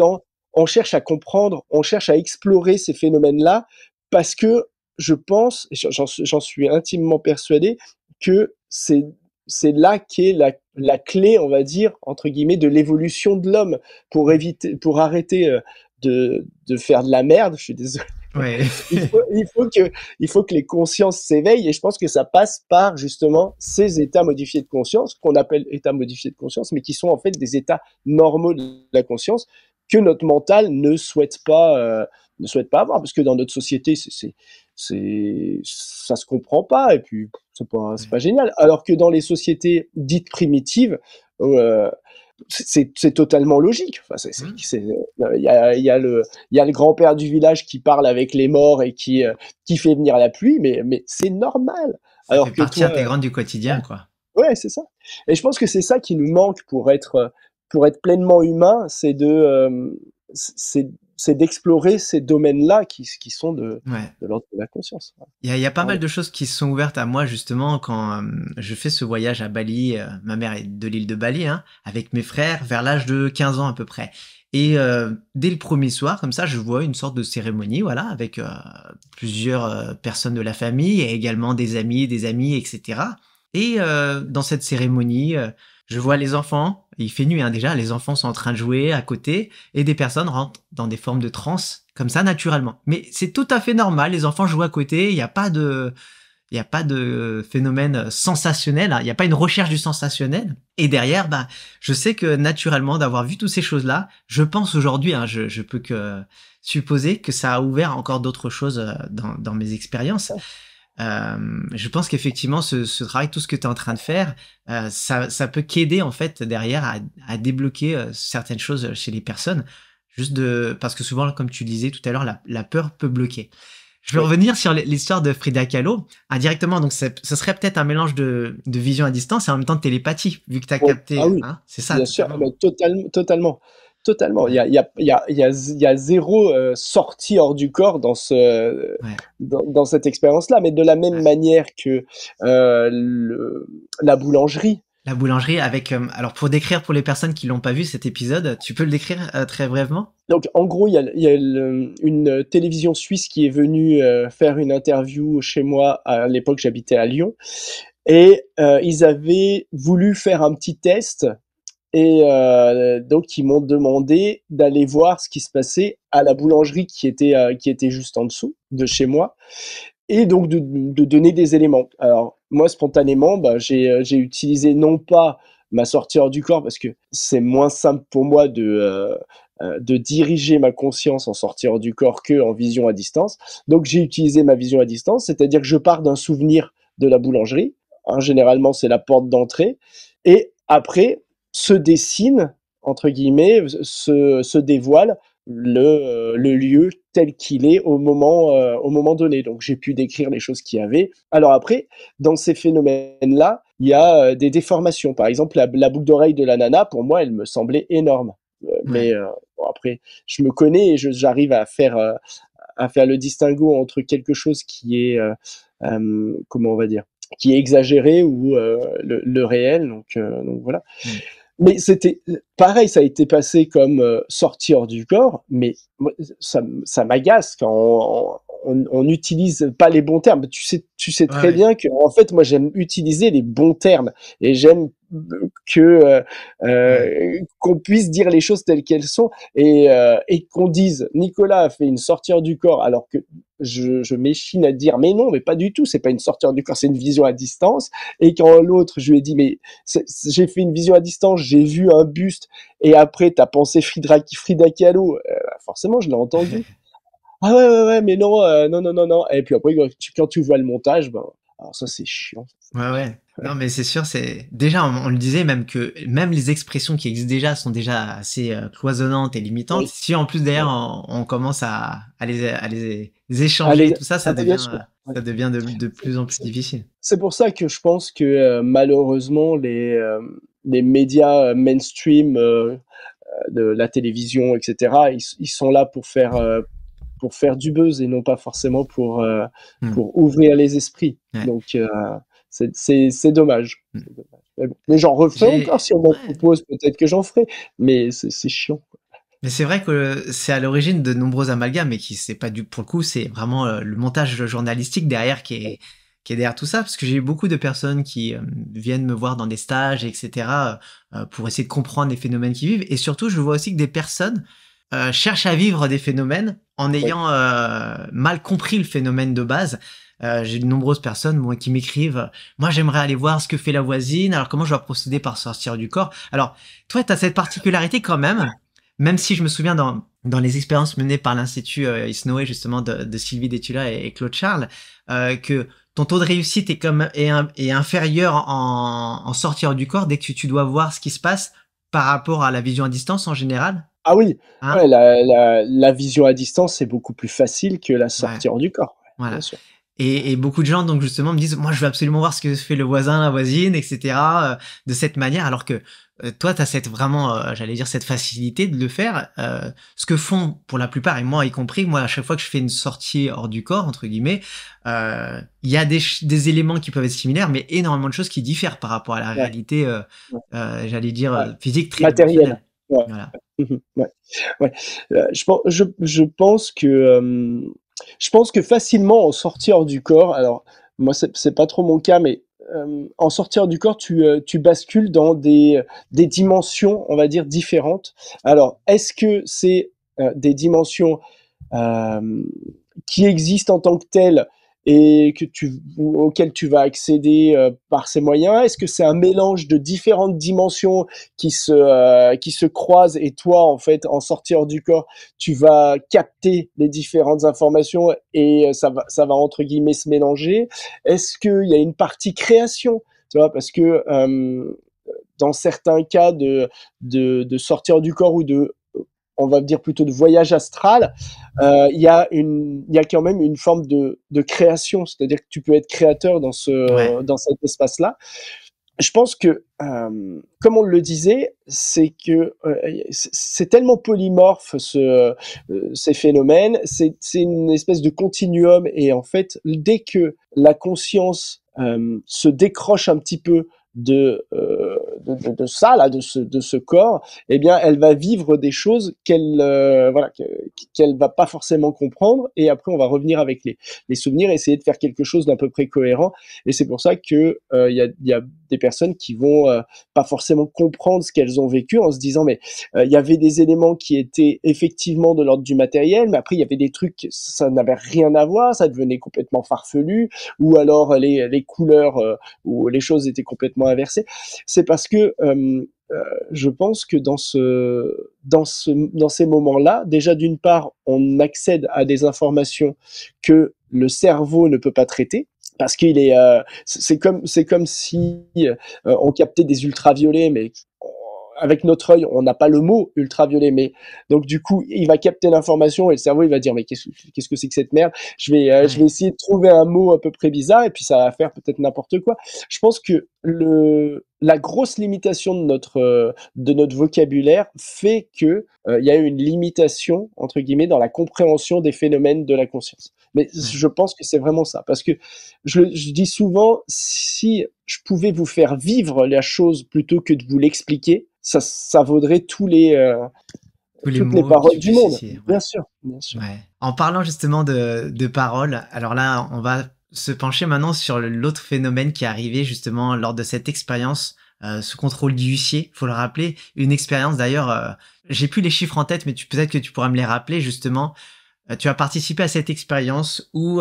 On cherche à comprendre, on cherche à explorer ces phénomènes-là parce que je pense, et j'en suis intimement persuadé, que c'est là qu'est la clé, on va dire, entre guillemets, de l'évolution de l'homme pour arrêter de faire de la merde. Je suis désolé. ouais. Il faut que les consciences s'éveillent et je pense que ça passe par justement ces états modifiés de conscience qu'on appelle états modifiés de conscience, mais qui sont en fait des états normaux de la conscience que notre mental ne souhaite pas avoir parce que dans notre société, ça se comprend pas et puis c'est pas génial. Alors que dans les sociétés dites primitives, euh, c'est totalement logique. Enfin, Hmm. il y a le grand-père du village qui parle avec les morts et qui fait venir la pluie, mais c'est normal. Ça fait Alors que partie toi, intégrante du quotidien, quoi. ouais, c'est ça. Et je pense que c'est ça qui nous manque pour être pleinement humain, c'est c'est d'explorer ces domaines-là qui sont Ouais. de l'ordre de la conscience. Il y a pas mal Pardon. de choses qui se sont ouvertes à moi justement quand je fais ce voyage à Bali. Ma mère est de l'île de Bali, hein, avec mes frères vers l'âge de 15 ans à peu près. Et dès le premier soir, comme ça, je vois une sorte de cérémonie, voilà, avec plusieurs personnes de la famille et également des amis, etc. Et dans cette cérémonie, je vois les enfants. Il fait nuit, hein, déjà. Les enfants sont en train de jouer à côté et des personnes rentrent dans des formes de transe comme ça naturellement. Mais c'est tout à fait normal. Les enfants jouent à côté. Il y a pas de phénomène sensationnel, hein. Il n'y a pas une recherche du sensationnel. Et derrière, bah, je sais que naturellement, d'avoir vu toutes ces choses-là, je pense aujourd'hui, hein, je peux que supposer que ça a ouvert encore d'autres choses dans mes expériences. Je pense qu'effectivement, ce travail, tout ce que tu es en train de faire, ça peut qu'aider en fait derrière à débloquer certaines choses chez les personnes. Parce que souvent, comme tu disais tout à l'heure, la peur peut bloquer. Je veux Oui. revenir sur l'histoire de Frida Kahlo. Indirectement, donc ce serait peut-être un mélange de vision à distance et en même temps de télépathie, vu que tu as Oui. capté, Ah oui, hein, c'est ça, bien sûr, totalement. mais totalement, totalement. Ouais, Il y a zéro sortie hors du corps ouais, dans cette expérience-là, mais de la même ouais. manière que la boulangerie. La boulangerie avec, alors pour décrire pour les personnes qui l'ont pas vu cet épisode, tu peux le décrire très brièvement? Donc, en gros, il y a une télévision suisse qui est venue faire une interview chez moi. À l'époque, j'habitais à Lyon. Et ils avaient voulu faire un petit test. Et donc, ils m'ont demandé d'aller voir ce qui se passait à la boulangerie qui était juste en dessous de chez moi. Et donc, de donner des éléments. Alors, moi, spontanément, bah, j'ai utilisé non pas ma sortie hors du corps, parce que c'est moins simple pour moi de diriger ma conscience en sortie hors du corps que en vision à distance. Donc, j'ai utilisé ma vision à distance, c'est-à-dire que je pars d'un souvenir de la boulangerie. Hein, généralement, c'est la porte d'entrée. Et après, se dessine, entre guillemets, se dévoile le lieu tel qu'il est au moment donné. Donc j'ai pu décrire les choses qu'il y avait. Alors après, dans ces phénomènes-là, il y a des déformations. Par exemple, la boucle d'oreille de la nana, pour moi, elle me semblait énorme. Ouais. Mais bon, après, je me connais et j'arrive à faire le distinguo entre quelque chose qui est, comment on va dire, qui est exagéré ou le réel. Donc voilà. Mmh. Mais c'était pareil, ça a été passé comme sorti hors du corps, mais ça m'agace quand on n'utilise pas les bons termes. Tu sais Ouais, très ouais. bien que en fait, moi, j'aime utiliser les bons termes et j'aime que Ouais. qu'on puisse dire les choses telles qu'elles sont et qu'on dise Nicolas a fait une sortie hors du corps alors que je m'échine à dire mais non, mais pas du tout, c'est pas une sortie hors du corps, c'est une vision à distance. Et quand l'autre, je lui ai dit mais j'ai fait une vision à distance, j'ai vu un buste, et après, t'as pensé Frida Kahlo, forcément, je l'ai entendu. Ah ouais, ouais, ouais, mais non, non. Et puis après, quand tu vois le montage, ben, alors ça, c'est chiant. Ouais, ouais. Non, mais c'est sûr, c'est déjà on le disait même que même les expressions qui existent déjà sont déjà assez cloisonnantes et limitantes. Oui, Si en plus derrière ouais. on commence à les Allez, échanger et tout ça, ah bah, bien sûr. Ouais. ça devient de C'est plus en plus c'est- difficile. c'est pour ça que je pense que malheureusement, les médias mainstream de la télévision, etc., ils sont là pour faire du buzz et non pas forcément Hmm. pour ouvrir les esprits. Ouais. Donc, c'est dommage. Hmm. C'est dommage. Mais j'en referai encore J'ai si on m'en ouais. propose, peut-être que j'en ferai. Mais c'est chiant. Mais c'est vrai que c'est à l'origine de nombreux amalgames, mais qui c'est pas du pour le coup, c'est vraiment le montage journalistique derrière qui est derrière tout ça, parce que j'ai eu beaucoup de personnes qui viennent me voir dans des stages, etc., pour essayer de comprendre les phénomènes qu'ils vivent, et surtout, je vois aussi que des personnes cherchent à vivre des phénomènes en Oui, ayant mal compris le phénomène de base. J'ai de nombreuses personnes moi, qui m'écrivent moi j'aimerais aller voir ce que fait la voisine, alors comment je dois procéder par sortir du corps. Alors toi tu as cette particularité quand même si je me souviens dans les expériences menées par l'Institut Isnoé justement de Sylvie Détula et Claude Charles, que ton taux de réussite est inférieur en sortir du corps dès que tu dois voir ce qui se passe par rapport à la vision à distance en général, ah oui, hein? ouais, la vision à distance, c'est beaucoup plus facile que la Ouais, sortie hors du corps. Ouais, bien voilà. sûr. Et beaucoup de gens donc justement me disent moi je veux absolument voir ce que fait le voisin, la voisine, etc. De cette manière, alors que toi tu as cette vraiment, j'allais dire cette facilité de le faire. Ce que font pour la plupart et moi y compris, moi à chaque fois que je fais une sortie hors du corps entre guillemets, il y a des éléments qui peuvent être similaires, mais énormément de choses qui diffèrent par rapport à la Ouais, réalité, ouais, j'allais dire ouais. physique Matériel. tridimensionnelle. Ouais. Voilà. Mhm, ouais. Ouais. Je pense que je pense que facilement en sortir du corps. Alors moi c'est pas trop mon cas, mais en sortir du corps, tu bascules dans des dimensions, on va dire différentes. Alors est-ce que c'est des dimensions euh, qui existent en tant que telles et auquel tu vas accéder par ces moyens? Est-ce que c'est un mélange de différentes dimensions qui se croisent et toi, en fait, en sortir du corps, tu vas capter les différentes informations et ça va entre guillemets se mélanger? Est-ce qu'il y a une partie création? Tu vois, parce que dans certains cas de sortir du corps ou de on va dire plutôt de voyage astral, il y a quand même une forme de création, c'est-à-dire que tu peux être créateur Ouais. dans cet espace-là. Je pense que, comme on le disait, c'est que c'est tellement polymorphe ces phénomènes, c'est une espèce de continuum et en fait, dès que la conscience se décroche un petit peu de ça là, de ce corps, eh bien, elle va vivre des choses qu'elle va pas forcément comprendre et après on va revenir avec les souvenirs, essayer de faire quelque chose d'à peu près cohérent. Et c'est pour ça que il y a des personnes qui vont pas forcément comprendre ce qu'elles ont vécu en se disant mais il y avait des éléments qui étaient effectivement de l'ordre du matériel, mais après il y avait des trucs ça n'avait rien à voir, ça devenait complètement farfelu, ou alors les couleurs où les choses étaient complètement inversées. C'est parce que je pense que dans ces moments-là, déjà d'une part, on accède à des informations que le cerveau ne peut pas traiter parce qu'il est c'est comme si on captait des ultraviolets mais avec notre œil, on n'a pas le mot ultraviolet, mais donc du coup, il va capter l'information et le cerveau, il va dire mais qu'est-ce que c'est que cette merde? Je vais Ouais. essayer de trouver un mot à peu près bizarre et puis ça va faire peut-être n'importe quoi. Je pense que la grosse limitation de notre vocabulaire fait que il y a une limitation entre guillemets dans la compréhension des phénomènes de la conscience. Mais Ouais. je pense que c'est vraiment ça parce que je dis souvent si je pouvais vous faire vivre la chose plutôt que de vous l'expliquer, ça vaudrait Tous les toutes les mots paroles qui du puissent monde. ici. Ouais. Bien sûr, bien sûr. Ouais. En parlant justement de paroles, alors là, on va se pencher maintenant sur l'autre phénomène qui est arrivé justement lors de cette expérience sous contrôle du huissier. Faut le rappeler, une expérience d'ailleurs. J'ai plus les chiffres en tête, mais peut-être que tu pourras me les rappeler justement. Tu as participé à cette expérience où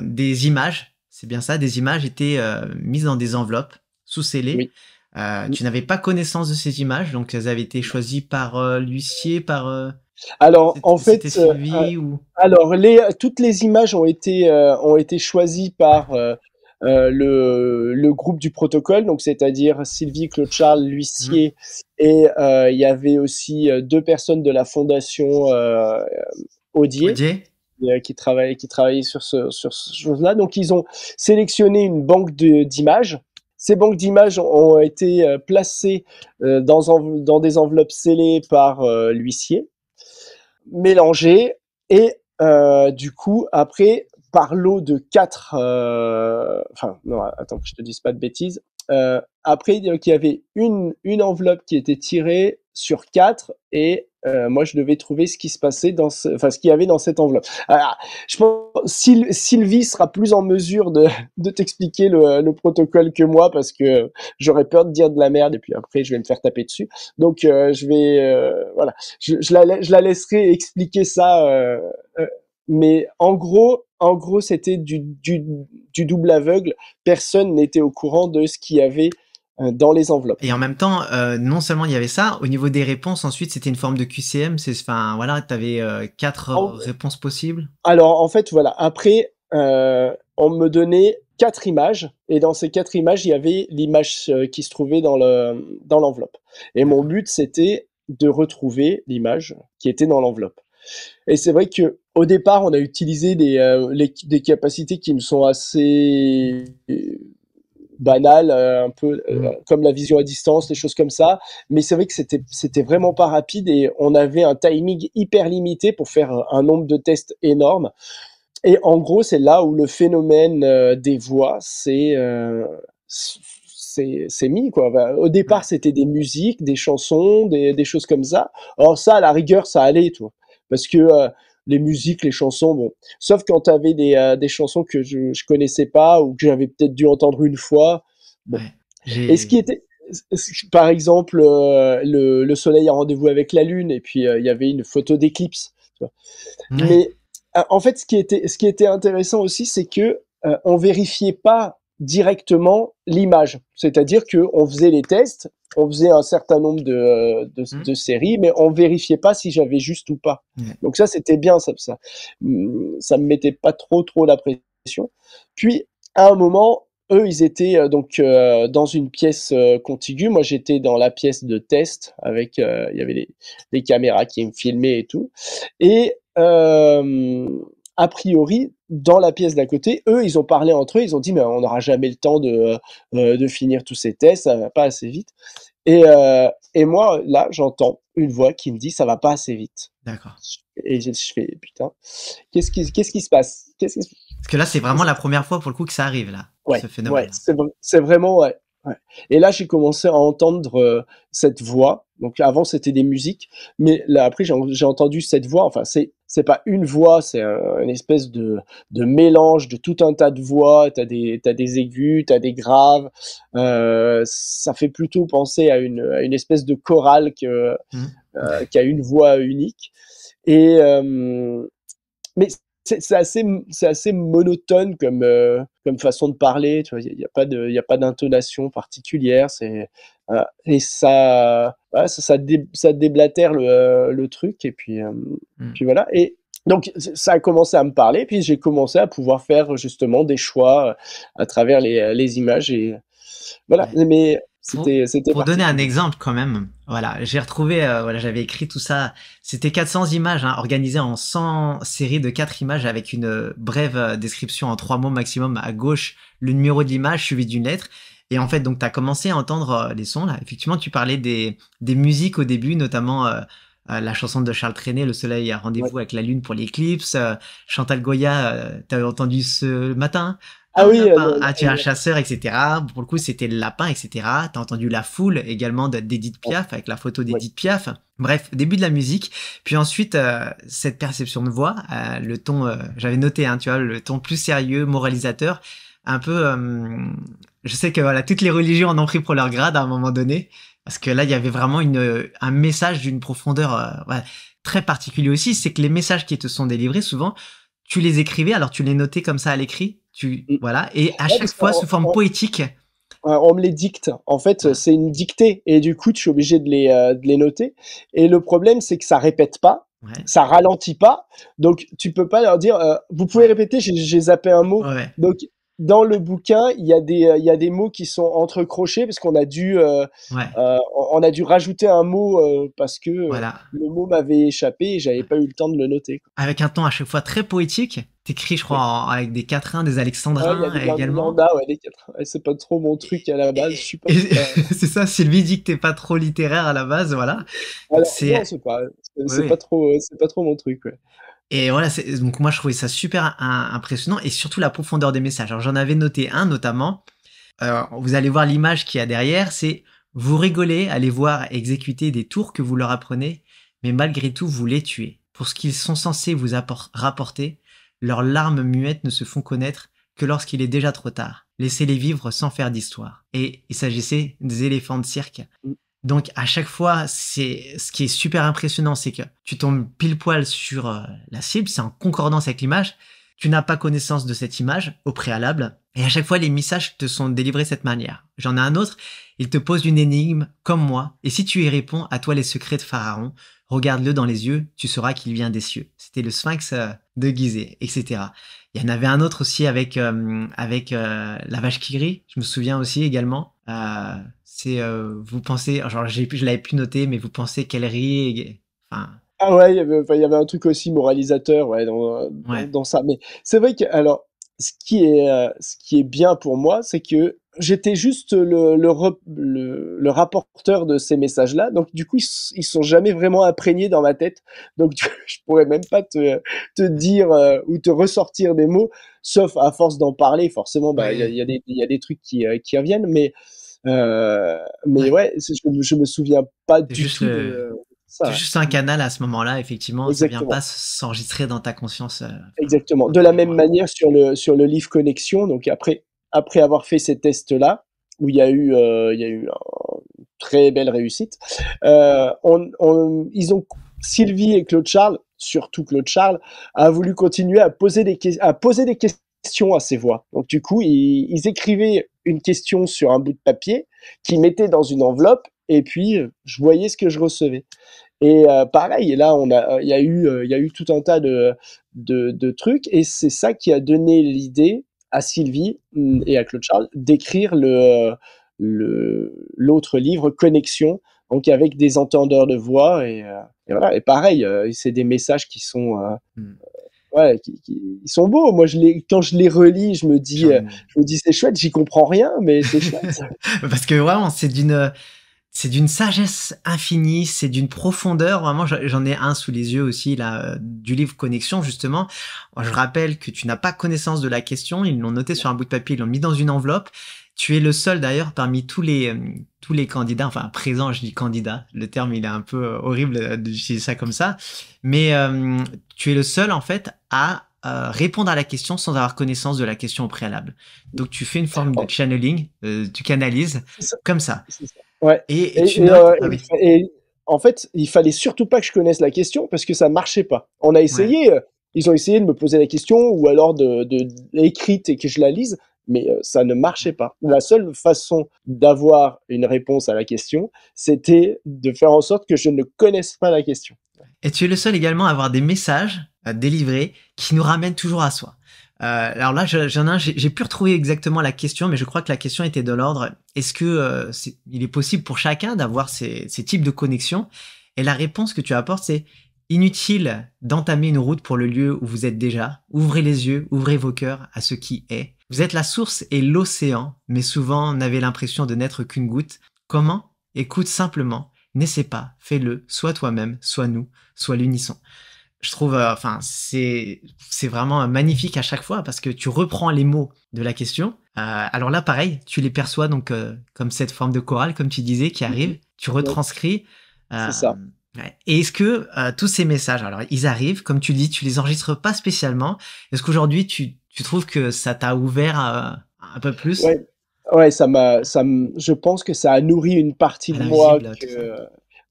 des images, c'est bien ça, des images étaient mises dans des enveloppes sous scellées. Oui. Mm. Tu n'avais pas connaissance de ces images, donc elles avaient été choisies par l'huissier, par Alors, en c'était fait, Sylvie ou toutes les images ont été choisies par le groupe du protocole, donc c'est-à-dire Sylvie, Claude Charles, Mhm. l'huissier, et il y avait aussi deux personnes de la fondation Audier Odier? qui travaillaient sur ce chose-là. Donc, ils ont sélectionné une banque d'images. Ces banques d'images ont été placées dans des enveloppes scellées par l'huissier, mélangées, et du coup, après, par lot de quatre... enfin, non, attends que je te dise pas de bêtises. Après, donc, il y avait une enveloppe qui était tirée sur quatre et moi, je devais trouver ce qui se passait enfin, ce qu'il y avait dans cette enveloppe. Alors, je pense Sylvie sera plus en mesure de t'expliquer le protocole que moi parce que j'aurais peur de dire de la merde et puis après, je vais me faire taper dessus. Donc, voilà, je la laisserai expliquer ça. Mais en gros, c'était du double aveugle. Personne n'était au courant de ce qu'il y avait dans les enveloppes. Et en même temps, non seulement il y avait ça, au niveau des réponses, ensuite c'était une forme de QCM. Enfin voilà, t'avais quatre En- réponses possibles. Alors, en fait, voilà. Après, on me donnait quatre images, et dans ces quatre images, il y avait l'image qui se trouvait dans l'enveloppe. Et mon D'accord. but, c'était de retrouver l'image qui était dans l'enveloppe. Et c'est vrai que au départ, on a utilisé des capacités qui me sont assez banales, un peu Mhm. comme la vision à distance, des choses comme ça. Mais c'est vrai que c'était vraiment pas rapide et on avait un timing hyper limité pour faire un nombre de tests énorme. Et en gros, c'est là où le phénomène des voix c'est mis quoi. Au départ, Ouais. c'était des musiques, des chansons, des choses comme ça. Alors ça, à la rigueur, ça allait, toi, parce que les musiques, les chansons, bon, sauf quand t'avais des chansons que je connaissais pas ou que j'avais peut-être dû entendre une fois. Bon. Ouais. Et ce qui J'ai. était, par exemple, le soleil a rendez-vous avec la lune, et puis il y avait une photo d'éclipse. Tu vois. Ouais. Mais en fait, ce qui était intéressant aussi, c'est que on vérifiait pas directement l'image. C'est-à-dire que on faisait les tests, on faisait un certain nombre de séries, mais on vérifiait pas si j'avais juste ou pas. Ouais. Donc ça, c'était bien, ça me mettait pas trop la pression. Puis, à un moment, eux, ils étaient dans une pièce contiguë. Moi, j'étais dans la pièce de test avec, il y avait les caméras qui me filmaient et tout. Et a priori, dans la pièce d'à côté, eux, ils ont parlé entre eux, ils ont dit, mais on n'aura jamais le temps de finir tous ces tests, ça va pas assez vite. Et moi, là, j'entends une voix qui me dit, ça va pas assez vite. D'accord. Et je fais, putain, qu'est-ce qui se passe? Parce que là, c'est vraiment la première fois pour le coup que ça arrive, là, Ouais, ce ouais, phénomène. c'est vraiment, ouais, ouais. Et là, j'ai commencé à entendre cette voix. Donc avant, c'était des musiques, mais là après, j'ai entendu cette voix. Enfin, c'est pas une voix, c'est une espèce de mélange de tout un tas de voix. T'as des aigus, t'as des graves. Ça fait plutôt penser à une espèce de chorale qui a une voix unique. Et mais c'est assez monotone comme façon de parler. Tu vois, il y a pas d'intonation particulière. Et ça, voilà, ça déblatère le truc. Et Mm. puis voilà. Et donc ça a commencé à me parler. Puis j'ai commencé à pouvoir faire justement des choix à travers les images. Et voilà. Ouais. Mais Pour, c'était pour donner un particulier. exemple quand même, voilà, j'ai retrouvé, voilà, j'avais écrit tout ça. C'était 400 images, hein, organisées en 100 séries de 4 images avec une brève description en 3 mots maximum à gauche, le numéro de l'image suivi d'une lettre. Et en fait, donc, tu as commencé à entendre les sons là. Effectivement, tu parlais des musiques au début, notamment la chanson de Charles Trenet, Le Soleil a Ouais. rendez-vous avec la Lune pour l'éclipse. Chantal Goya, t'avais entendu ce matin? Ah Un oui, lapin, ah, tu es un chasseur, etc. Pour le coup, c'était le lapin, etc. T'as entendu La Foule également d'Edith Piaf avec la photo ouais, d'Edith Piaf. Bref, début de la musique. Puis ensuite, cette perception de voix, le ton, j'avais noté, hein, tu vois, le ton plus sérieux, moralisateur, un peu. Je sais que voilà, toutes les religions en ont pris pour leur grade à un moment donné, parce que là, il y avait vraiment un message d'une profondeur ouais, très particulier aussi. C'est que les messages qui te sont délivrés, souvent, tu les écrivais, alors tu les notais comme ça à l'écrit, mm. voilà, et à Ouais, chaque parce fois sous forme poétique. on me les dicte. En fait, Voilà. c'est une dictée et du coup, je suis obligé de les noter. Et le problème, c'est que ça répète pas, Ouais, ça ralentit pas. Donc, tu peux pas leur dire, vous pouvez ouais, répéter, j'ai zappé un mot. ouais, Donc, dans le bouquin, il y a des mots qui sont entrecrochés parce qu'on a ouais, on a dû rajouter un mot parce que voilà. le mot m'avait échappé et j'avais Ouais. pas eu le temps de le noter, quoi. Avec un ton à chaque fois très poétique. T'écris, je crois, avec des quatrains, des Ouais, il y a alexandrins il y en également. a, ouais, les quatre. Ouais, c'est pas trop mon truc Et, à la base. Je et- suis pas. et c'est ça, Sylvie dit que t'es pas trop littéraire à la base, voilà. Donc Alors non, oui, oui. c'est pas trop mon truc, ouais. Et voilà, donc moi je trouvais ça super impressionnant et surtout la profondeur des messages. Alors j'en avais noté un notamment. Vous allez voir l'image qu'il y a derrière, c'est vous rigolez, allez voir exécuter des tours que vous leur apprenez, mais malgré tout vous les tuez. Pour ce qu'ils sont censés vous rapporter, leurs larmes muettes ne se font connaître que lorsqu'il est déjà trop tard. Laissez-les vivre sans faire d'histoire. Et il s'agissait des éléphants de cirque. Mmh. Donc à chaque fois, c'est ce qui est super impressionnant, c'est que tu tombes pile poil sur la cible, c'est en concordance avec l'image. Tu n'as pas connaissance de cette image au préalable, et à chaque fois les messages te sont délivrés de cette manière. J'en ai un autre, il te pose une énigme comme moi, et si tu y réponds, à toi les secrets de Pharaon. Regarde-le dans les yeux, tu sauras qu'il vient des cieux. C'était le Sphinx de Gizeh, etc. Il y en avait un autre aussi avec la vache qui rit. Je me souviens aussi également. C'est vous pensez, genre je l'avais plus noté, mais vous pensez qu'elle rit, enfin Ah ouais, il y avait un truc aussi moralisateur, ouais, ouais, dans ça. Mais c'est vrai que, alors, ce qui est bien pour moi, c'est que j'étais juste le rapporteur de ces messages-là. Donc, du coup, ils sont jamais vraiment imprégnés dans ma tête. Donc, je pourrais même pas te dire ou te ressortir des mots, sauf à force d'en parler. Forcément, bah, ouais, il y a des trucs qui reviennent. Mais ouais. ouais, je me souviens pas C'est du juste tout le, de c'est ça. juste un canal à ce moment-là. Effectivement, ça vient pas Exactement. s'enregistrer dans ta conscience, enfin, Exactement. dans De ta la même mémoire. manière sur le livre Connexion, donc après avoir fait ces tests-là, où il y a eu une très belle réussite, ils ont, Sylvie et Claude Charles, surtout Claude Charles, a voulu continuer à poser des questions questions à ces voix. Donc du coup, ils écrivaient une question sur un bout de papier, qu'ils mettaient dans une enveloppe, et puis je voyais ce que je recevais. Et pareil, et là il y a eu tout un tas de trucs, et c'est ça qui a donné l'idée à Sylvie et à Claude Charles d'écrire l'autre livre Connexion, donc avec des entendeurs de voix, et voilà. Et pareil, c'est des messages qui sont Hmm. ouais, ils sont beaux. Moi, quand je les relis, J'en- je me dis c'est chouette. J'y comprends rien, mais c'est chouette. Parce que vraiment, c'est d'une sagesse infinie, c'est d'une profondeur. Vraiment, j'en ai un sous les yeux aussi, là, du livre Connexion, justement. Je rappelle que tu n'as pas connaissance de la question. Ils l'ont noté sur un bout de papier, ils l'ont mis dans une enveloppe. Tu es le seul, d'ailleurs, parmi tous les candidats, enfin, présents, je dis candidat. Le terme, il est un peu horrible d'utiliser ça comme ça. Mais, tu es le seul, en fait, à répondre à la question sans avoir connaissance de la question au préalable. Donc, tu fais une forme de Oh, channeling, tu canalises c'est ça, comme ça. c'est ça. Ouais. Et tu notes, ah oui, En fait, il fallait surtout pas que je connaisse la question parce que ça marchait pas. On a ouais. essayé, ils ont essayé de me poser la question ou alors de écrite et que je la lise, mais ça ne marchait pas. La seule façon d'avoir une réponse à la question, c'était de faire en sorte que je ne connaisse pas la question. Et tu es le seul également à avoir des messages délivrés qui nous ramènent toujours à soi. Alors là, j'en ai un, j'ai pu retrouver exactement la question, mais je crois que la question était de l'ordre, est-ce que il est possible pour chacun d'avoir ces types de connexions? Et la réponse que tu apportes, c'est inutile d'entamer une route pour le lieu où vous êtes déjà. Ouvrez les yeux, ouvrez vos cœurs à ce qui est. Vous êtes la source et l'océan, mais souvent n'avez l'impression de n'être qu'une goutte. Comment? Écoute simplement. N'essaie pas, fais-le, soit toi-même, soit nous, soit l'unisson. Je trouve, enfin, c'est vraiment magnifique à chaque fois parce que tu reprends les mots de la question. Alors là, pareil, tu les perçois donc comme cette forme de chorale, comme tu disais, qui Mhm. arrive. Tu Ouais, retranscris. c'est Euh, ça. ouais. Et est-ce que tous ces messages, alors ils arrivent, comme tu dis, tu les enregistres pas spécialement. Est-ce qu'aujourd'hui tu trouves que ça t'a ouvert un peu plus Ouais, ouais, je pense que ça a nourri une partie à de moi l'invisible, tout ça?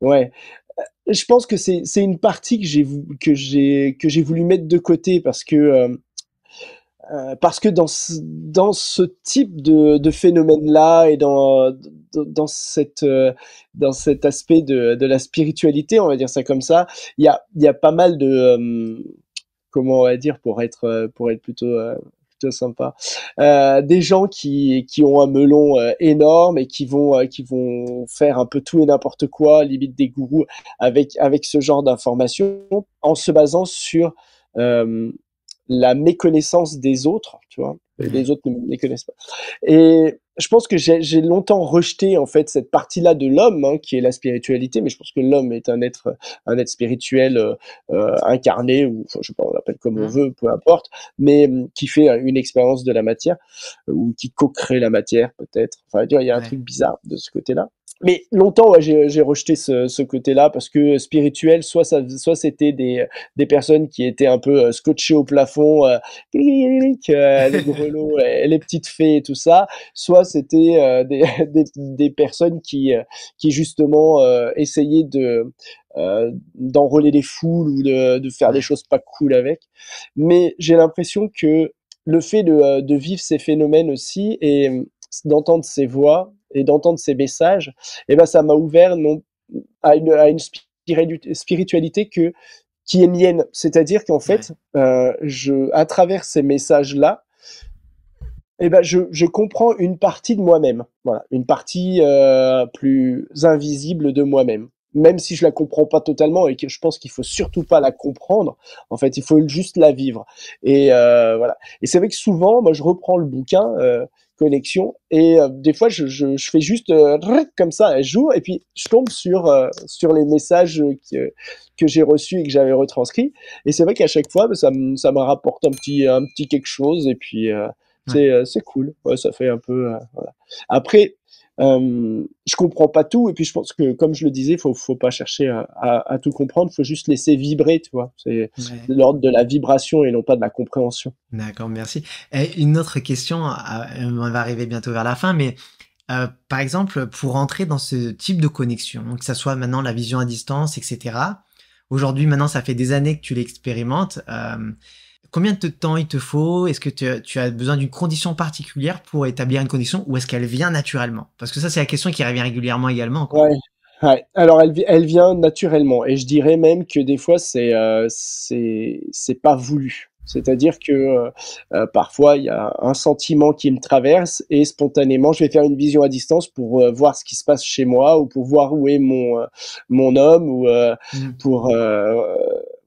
que, ouais. Je pense que c'est une partie que j'ai voulu mettre de côté parce que dans ce type de phénomène-là et dans cet aspect de la spiritualité, on va dire ça comme ça, il y a pas mal comment on va dire pour être plutôt sympa, des gens qui ont un melon énorme et qui vont faire un peu tout et n'importe quoi, limite des gourous avec ce genre d'informations en se basant sur euh, la méconnaissance des autres, tu vois. Et Ouais, les autres ne les connaissent pas. Et je pense que j'ai longtemps rejeté en fait cette partie-là de l'homme, hein, qui est la spiritualité, mais je pense que l'homme est un être spirituel incarné, ou enfin, je sais pas, on l'appelle comme on Hum, veut, peu importe, mais qui fait une expérience de la matière, ou qui co-crée la matière peut-être. Enfin, tu vois, il y a un ouais, truc bizarre de ce côté-là. Mais longtemps, ouais, j'ai rejeté ce côté-là parce que spirituel, soit c'était des personnes qui étaient un peu scotchées au plafond, les grelots, les petites fées et tout ça, soit c'était des personnes qui justement essayaient d'enrôler les foules ou de faire des ouais, choses pas cool avec. Mais j'ai l'impression que le fait de vivre ces phénomènes aussi et d'entendre ces voix et d'entendre ces messages, eh ben ça m'a ouvert non, à une spiritualité qui est mienne. C'est-à-dire qu'en ouais. fait, à travers ces messages-là, eh ben, je comprends une partie de moi-même. Voilà, une partie plus invisible de moi-même. Même si je la comprends pas totalement et que je pense qu'il faut surtout pas la comprendre, en fait, il faut juste la vivre. Et voilà. Et c'est vrai que souvent, moi, je reprends le bouquin Connexion et des fois, je fais juste comme ça, je joue et puis je tombe sur les messages que j'ai reçus et que j'avais retranscrits. Et c'est vrai qu'à chaque fois, bah, ça me rapporte un petit quelque chose et puis Ouais. c'est cool. Ouais, ça fait un peu voilà. Après, je comprends pas tout et puis je pense que comme je le disais, faut pas chercher à tout comprendre, faut juste laisser vibrer, tu vois. C'est Ouais. de l'ordre de la vibration et non pas de la compréhension. D'accord, merci. Et une autre question, on va arriver bientôt vers la fin, mais par exemple, pour entrer dans ce type de connexion, donc que ça soit maintenant la vision à distance, etc. Aujourd'hui, maintenant, ça fait des années que tu l'expérimentes. combien de temps il te faut? Est-ce que tu as besoin d'une condition particulière pour établir une condition ou est-ce qu'elle vient naturellement? Parce que ça, c'est la question qui revient régulièrement également, quoi. Ouais, ouais. Alors elle vient naturellement et je dirais même que des fois c'est pas voulu. C'est-à-dire que parfois il y a un sentiment qui me traverse et spontanément je vais faire une vision à distance pour voir ce qui se passe chez moi ou pour voir où est mon homme ou Mmh. pour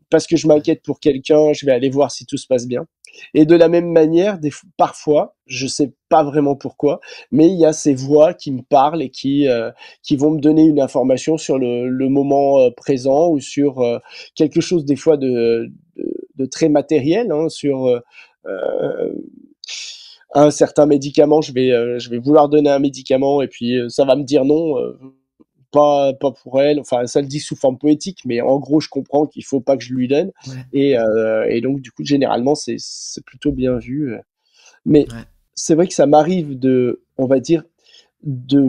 parce que je Ouais, m'inquiète pour quelqu'un, je vais aller voir si tout se passe bien. Et de la même manière, parfois, je sais pas vraiment pourquoi, mais il y a ces voix qui me parlent et qui vont me donner une information sur le moment présent ou sur quelque chose des fois de très matériel, hein, sur un certain médicament. Je vais vouloir donner un médicament et puis ça va me dire non. Pas pour elle, enfin ça le dit sous forme poétique, mais en gros je comprends qu'il faut pas que je lui donne, ouais, et donc du coup généralement c'est plutôt bien vu, mais ouais. c'est vrai que ça m'arrive de, on va dire, de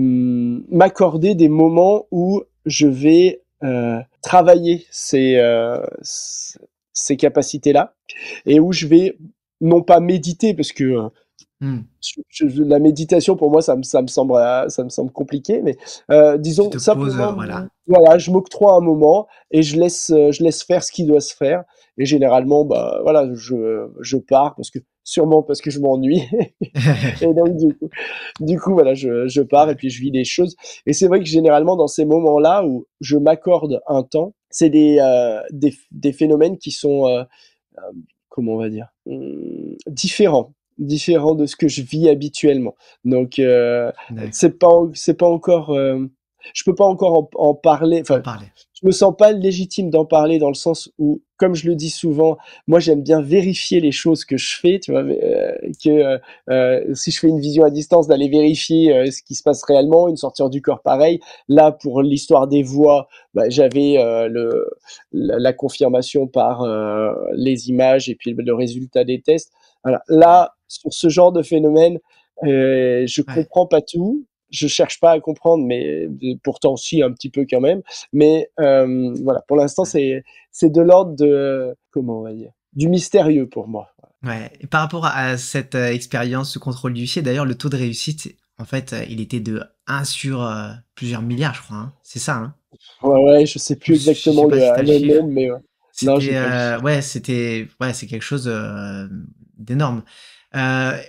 m'accorder des moments où je vais travailler ces capacités-là et où je vais non pas méditer parce que Mmh. la méditation pour moi ça me semble compliqué, mais Tu disons te poses, simplement voilà. voilà, je m'octroie un moment et je laisse faire ce qui doit se faire et généralement bah voilà je pars parce que sûrement parce que je m'ennuie et donc du coup voilà je pars et Ouais, puis je vis des choses et c'est vrai que généralement dans ces moments-là où je m'accorde un temps, c'est des phénomènes qui sont comment on va dire? Différents de ce que je vis habituellement. Donc d'accord. c'est pas encore, je peux pas encore en parler, En enfin, parler. je me sens pas légitime d'en parler dans le sens où, comme je le dis souvent, moi j'aime bien vérifier les choses que je fais, tu vois? Si je fais une vision à distance, d'aller vérifier, ce qui se passe réellement, une sortie du corps pareil. Là, pour l'histoire des voix, bah, j'avais, la confirmation par les images et puis le résultat des tests. Voilà. Ouais, Là, sur ce genre de phénomène, je ouais, comprends pas tout. Je cherche pas à comprendre, mais pourtant si un petit peu quand même. Mais voilà, pour l'instant, ouais. c'est de l'ordre de comment on va dire, du mystérieux pour moi. Ouais, et par rapport à cette, expérience sous contrôle du huissier, d'ailleurs, le taux de réussite, en fait, il était de 1 sur, plusieurs milliards, je crois, hein? C'est ça, hein? Ouais, ouais, je sais Ou plus je sais exactement pas si tu as le le chiffre. nombre, mais non, j'ai C'était, pas le chiffre. ouais, c'est quelque chose, d'énorme.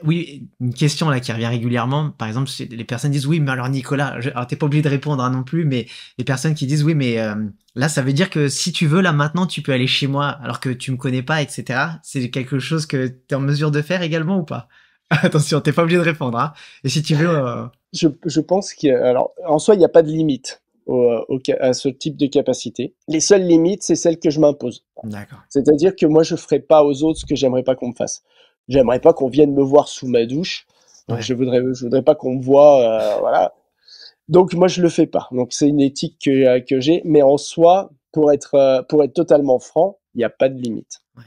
Oui, une question là qui revient régulièrement, par exemple, c'est les personnes disent: «Oui, mais alors Nicolas», alors tu pas obligé de répondre, hein, non plus, mais les personnes qui disent: «Oui, mais là, ça veut dire que si tu veux, là, maintenant, tu peux aller chez moi alors que tu me connais pas et cetera». C'est quelque chose que tu es en mesure de faire également ou pas? Attention, tu pas obligé de répondre, hein, et si tu veux, Je pense qu'il y a, alors, en soi, il n'y a pas de limite à ce type de capacité. Les seules limites, c'est celles que je m'impose. d'accord. C'est-à-dire que moi, je ferai pas aux autres ce que j'aimerais pas qu'on me fasse. J'aimerais pas qu'on vienne me voir sous ma douche. Ouais, Je voudrais pas qu'on me voit, voilà. Donc moi, je le fais pas. Donc c'est une éthique que j'ai, mais en soi, pour être totalement franc, il n'y a pas de limite. ouais.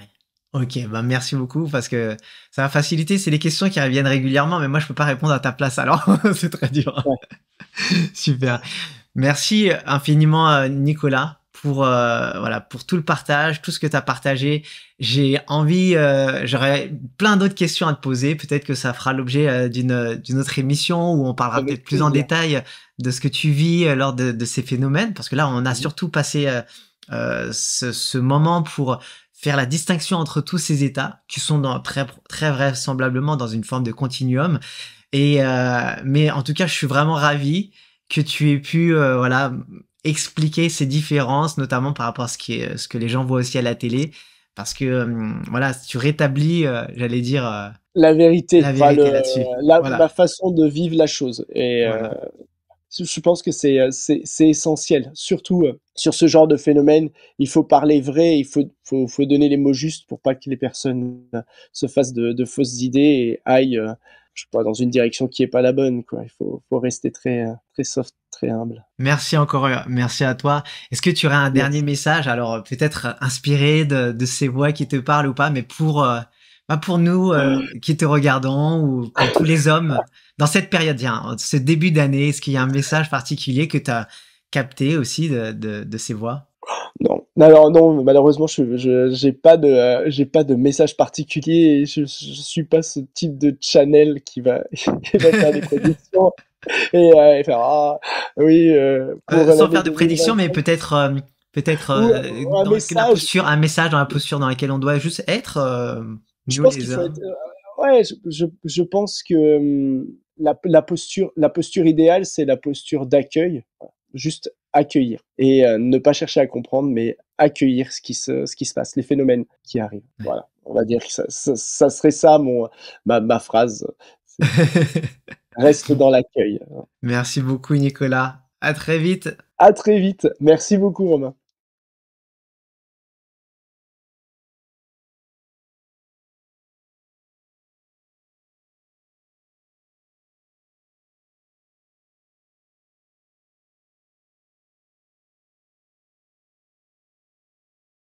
OK, bah, merci beaucoup parce que ça va faciliter, c'est les questions qui reviennent régulièrement, mais moi, je peux pas répondre à ta place alors c'est très dur. Ouais, Super. Merci infiniment, Nicolas, pour, voilà, pour tout le partage, tout ce que tu as partagé. J'ai envie, j'aurais plein d'autres questions à te poser. Peut-être que ça fera l'objet, d'une autre émission où on parlera avec peut-être plus en plaisir. détail de ce que tu vis, lors de ces phénomènes. Parce que là, on a Mhm. surtout passé, ce moment pour faire la distinction entre tous ces états qui sont très vraisemblablement dans une forme de continuum et mais en tout cas, je suis vraiment ravi que tu aies pu, voilà, expliquer ces différences, notamment par rapport à ce que les gens voient aussi à la télé. Parce que, voilà, tu rétablis, j'allais dire, La vérité, la enfin vérité là-dessus. ma Voilà, façon de vivre la chose. Et voilà. je pense que c'est essentiel, surtout sur ce genre de phénomène. Il faut parler vrai, faut donner les mots justes pour pas que les personnes se fassent de fausses idées et aillent, je sais pas, dans une direction qui est pas la bonne, quoi. Faut rester très soft, très humble. Merci encore, merci à toi. Est-ce que tu aurais un dernier Merci. message, alors peut-être inspiré de ces voix qui te parlent ou pas, mais pour, bah, pour nous, qui te regardons ou pour tous les hommes dans cette période, tiens, ce début d'année, est-ce qu'il y a un message particulier que tu as capté aussi de ces voix? Non, Alors non, malheureusement, j'ai pas de message particulier et je suis pas ce type de channel qui va, qui va faire des prédictions et faire ah oui pour Sans l'année faire de prédiction, mais 2025 peut-être ou un dans la message. posture, un message dans la posture dans laquelle on doit juste être, Je nous pense qu'il les faut uns. être ouais, je pense que la posture idéale, c'est la posture d'accueil, juste accueillir et ne pas chercher à comprendre, mais accueillir ce qui se passe, les phénomènes qui arrivent. Voilà, on va dire que ça serait ça ma phrase. C'est reste dans l'accueil. Merci beaucoup Nicolas. À très vite. À très vite. Merci beaucoup Romain.